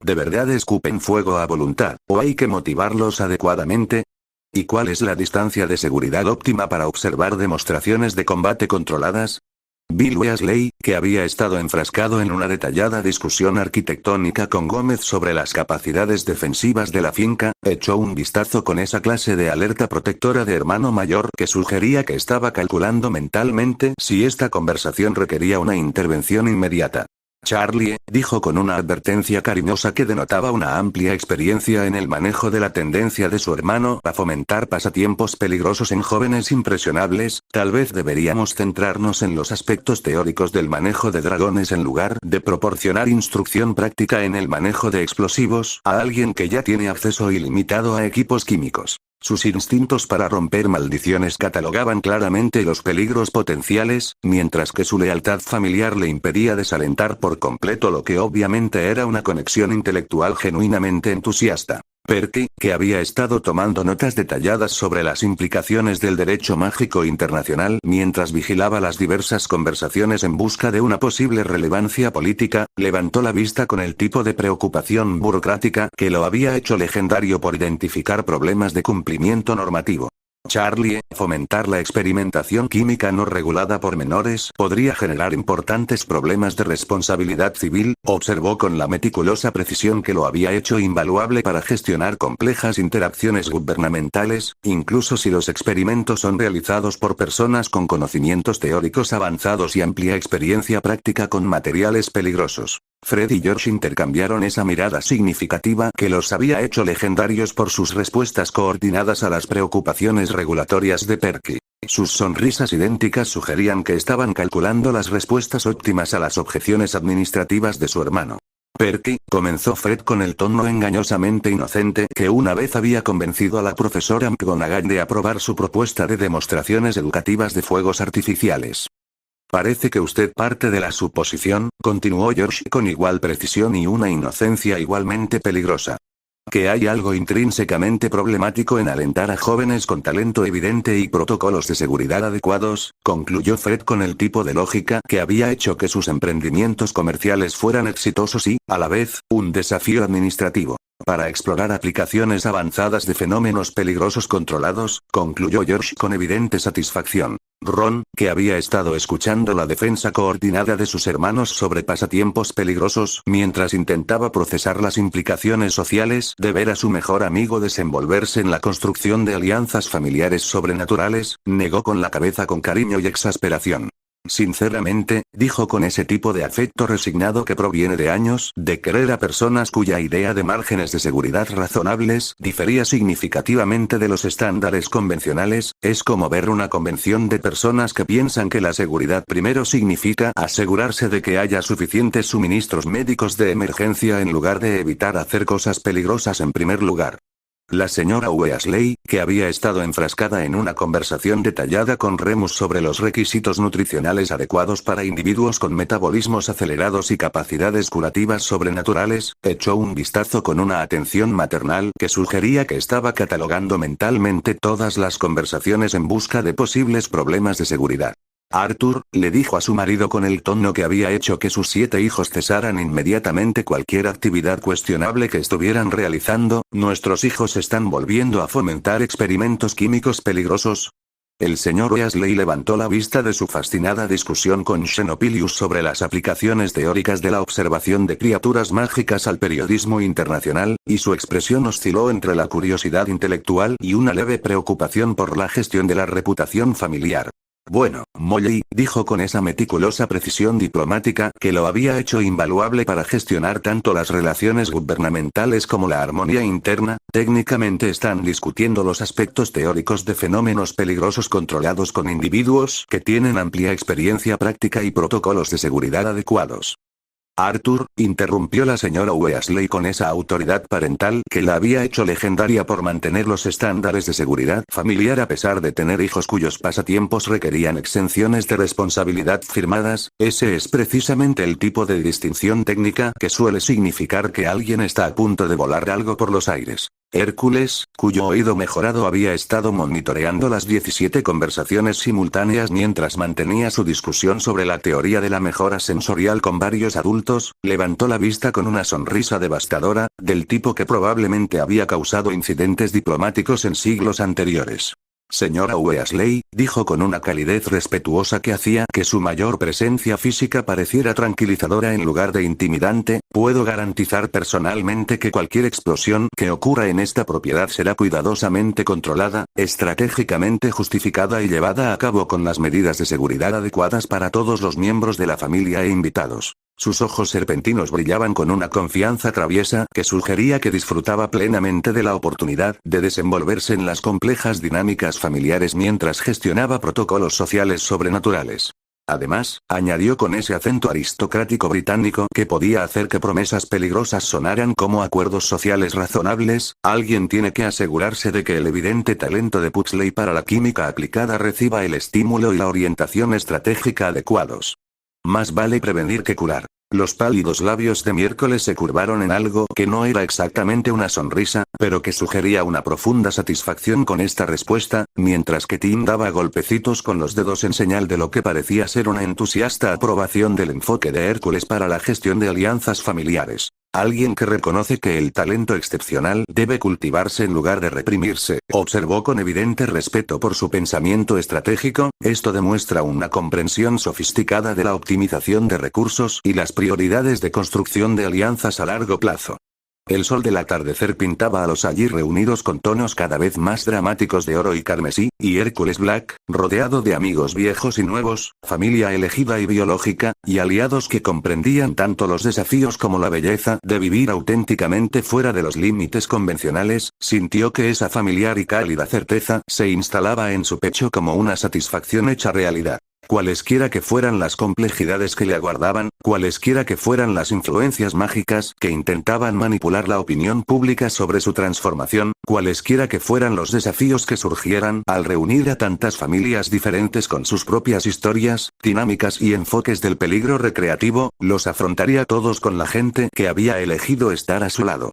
¿De verdad escupen fuego a voluntad, o hay que motivarlos adecuadamente? ¿Y cuál es la distancia de seguridad óptima para observar demostraciones de combate controladas? Bill Weasley, que había estado enfrascado en una detallada discusión arquitectónica con Gómez sobre las capacidades defensivas de la finca, echó un vistazo con esa clase de alerta protectora de hermano mayor que sugería que estaba calculando mentalmente si esta conversación requería una intervención inmediata. Charlie, dijo con una advertencia cariñosa que denotaba una amplia experiencia en el manejo de la tendencia de su hermano a fomentar pasatiempos peligrosos en jóvenes impresionables, tal vez deberíamos centrarnos en los aspectos teóricos del manejo de dragones en lugar de proporcionar instrucción práctica en el manejo de explosivos a alguien que ya tiene acceso ilimitado a equipos químicos. Sus instintos para romper maldiciones catalogaban claramente los peligros potenciales, mientras que su lealtad familiar le impedía desalentar por completo lo que obviamente era una conexión intelectual genuinamente entusiasta. Perky, que había estado tomando notas detalladas sobre las implicaciones del derecho mágico internacional mientras vigilaba las diversas conversaciones en busca de una posible relevancia política, levantó la vista con el tipo de preocupación burocrática que lo había hecho legendario por identificar problemas de cumplimiento normativo. Charlie, fomentar la experimentación química no regulada por menores podría generar importantes problemas de responsabilidad civil, observó con la meticulosa precisión que lo había hecho invaluable para gestionar complejas interacciones gubernamentales, incluso si los experimentos son realizados por personas con conocimientos teóricos avanzados y amplia experiencia práctica con materiales peligrosos. Fred y George intercambiaron esa mirada significativa que los había hecho legendarios por sus respuestas coordinadas a las preocupaciones regulatorias de Perky. Sus sonrisas idénticas sugerían que estaban calculando las respuestas óptimas a las objeciones administrativas de su hermano. Perky, comenzó Fred con el tono engañosamente inocente que una vez había convencido a la profesora McGonagall de aprobar su propuesta de demostraciones educativas de fuegos artificiales. Parece que usted parte de la suposición, continuó George con igual precisión y una inocencia igualmente peligrosa, que hay algo intrínsecamente problemático en alentar a jóvenes con talento evidente y protocolos de seguridad adecuados, concluyó Fred con el tipo de lógica que había hecho que sus emprendimientos comerciales fueran exitosos y, a la vez, un desafío administrativo. Para explorar aplicaciones avanzadas de fenómenos peligrosos controlados, concluyó George con evidente satisfacción. Ron, que había estado escuchando la defensa coordinada de sus hermanos sobre pasatiempos peligrosos mientras intentaba procesar las implicaciones sociales de ver a su mejor amigo desenvolverse en la construcción de alianzas familiares sobrenaturales, negó con la cabeza con cariño y exasperación. Sinceramente, dijo con ese tipo de afecto resignado que proviene de años de querer a personas cuya idea de márgenes de seguridad razonables difería significativamente de los estándares convencionales, es como ver una convención de personas que piensan que la seguridad primero significa asegurarse de que haya suficientes suministros médicos de emergencia en lugar de evitar hacer cosas peligrosas en primer lugar. La señora Weasley, que había estado enfrascada en una conversación detallada con Remus sobre los requisitos nutricionales adecuados para individuos con metabolismos acelerados y capacidades curativas sobrenaturales, echó un vistazo con una atención maternal que sugería que estaba catalogando mentalmente todas las conversaciones en busca de posibles problemas de seguridad. Arthur, le dijo a su marido con el tono que había hecho que sus 7 hijos cesaran inmediatamente cualquier actividad cuestionable que estuvieran realizando, ¿nuestros hijos están volviendo a fomentar experimentos químicos peligrosos? El señor Weasley levantó la vista de su fascinada discusión con Xenopilius sobre las aplicaciones teóricas de la observación de criaturas mágicas al periodismo internacional, y su expresión osciló entre la curiosidad intelectual y una leve preocupación por la gestión de la reputación familiar. Bueno, Molly, dijo con esa meticulosa precisión diplomática que lo había hecho invaluable para gestionar tanto las relaciones gubernamentales como la armonía interna, técnicamente están discutiendo los aspectos teóricos de fenómenos peligrosos controlados con individuos que tienen amplia experiencia práctica y protocolos de seguridad adecuados. Arthur, interrumpió la señora Weasley con esa autoridad parental que la había hecho legendaria por mantener los estándares de seguridad familiar a pesar de tener hijos cuyos pasatiempos requerían exenciones de responsabilidad firmadas, ese es precisamente el tipo de distinción técnica que suele significar que alguien está a punto de volar algo por los aires. Hércules, cuyo oído mejorado había estado monitoreando las 17 conversaciones simultáneas mientras mantenía su discusión sobre la teoría de la mejora sensorial con varios adultos, levantó la vista con una sonrisa devastadora, del tipo que probablemente había causado incidentes diplomáticos en siglos anteriores. Señora Weasley, dijo con una calidez respetuosa que hacía que su mayor presencia física pareciera tranquilizadora en lugar de intimidante, puedo garantizar personalmente que cualquier explosión que ocurra en esta propiedad será cuidadosamente controlada, estratégicamente justificada y llevada a cabo con las medidas de seguridad adecuadas para todos los miembros de la familia e invitados. Sus ojos serpentinos brillaban con una confianza traviesa que sugería que disfrutaba plenamente de la oportunidad de desenvolverse en las complejas dinámicas familiares mientras gestionaba protocolos sociales sobrenaturales. Además, añadió con ese acento aristocrático británico que podía hacer que promesas peligrosas sonaran como acuerdos sociales razonables, alguien tiene que asegurarse de que el evidente talento de Pugsley para la química aplicada reciba el estímulo y la orientación estratégica adecuados. Más vale prevenir que curar. Los pálidos labios de miércoles se curvaron en algo que no era exactamente una sonrisa, pero que sugería una profunda satisfacción con esta respuesta, mientras que Tim daba golpecitos con los dedos en señal de lo que parecía ser una entusiasta aprobación del enfoque de Hércules para la gestión de alianzas familiares. Alguien que reconoce que el talento excepcional debe cultivarse en lugar de reprimirse, observó con evidente respeto por su pensamiento estratégico, esto demuestra una comprensión sofisticada de la optimización de recursos y las prioridades de construcción de alianzas a largo plazo. El sol del atardecer pintaba a los allí reunidos con tonos cada vez más dramáticos de oro y carmesí, y Hércules Black, rodeado de amigos viejos y nuevos, familia elegida y biológica, y aliados que comprendían tanto los desafíos como la belleza de vivir auténticamente fuera de los límites convencionales, sintió que esa familiar y cálida certeza se instalaba en su pecho como una satisfacción hecha realidad. Cualesquiera que fueran las complejidades que le aguardaban, cualesquiera que fueran las influencias mágicas que intentaban manipular la opinión pública sobre su transformación, cualesquiera que fueran los desafíos que surgieran al reunir a tantas familias diferentes con sus propias historias, dinámicas y enfoques del peligro recreativo, los afrontaría todos con la gente que había elegido estar a su lado.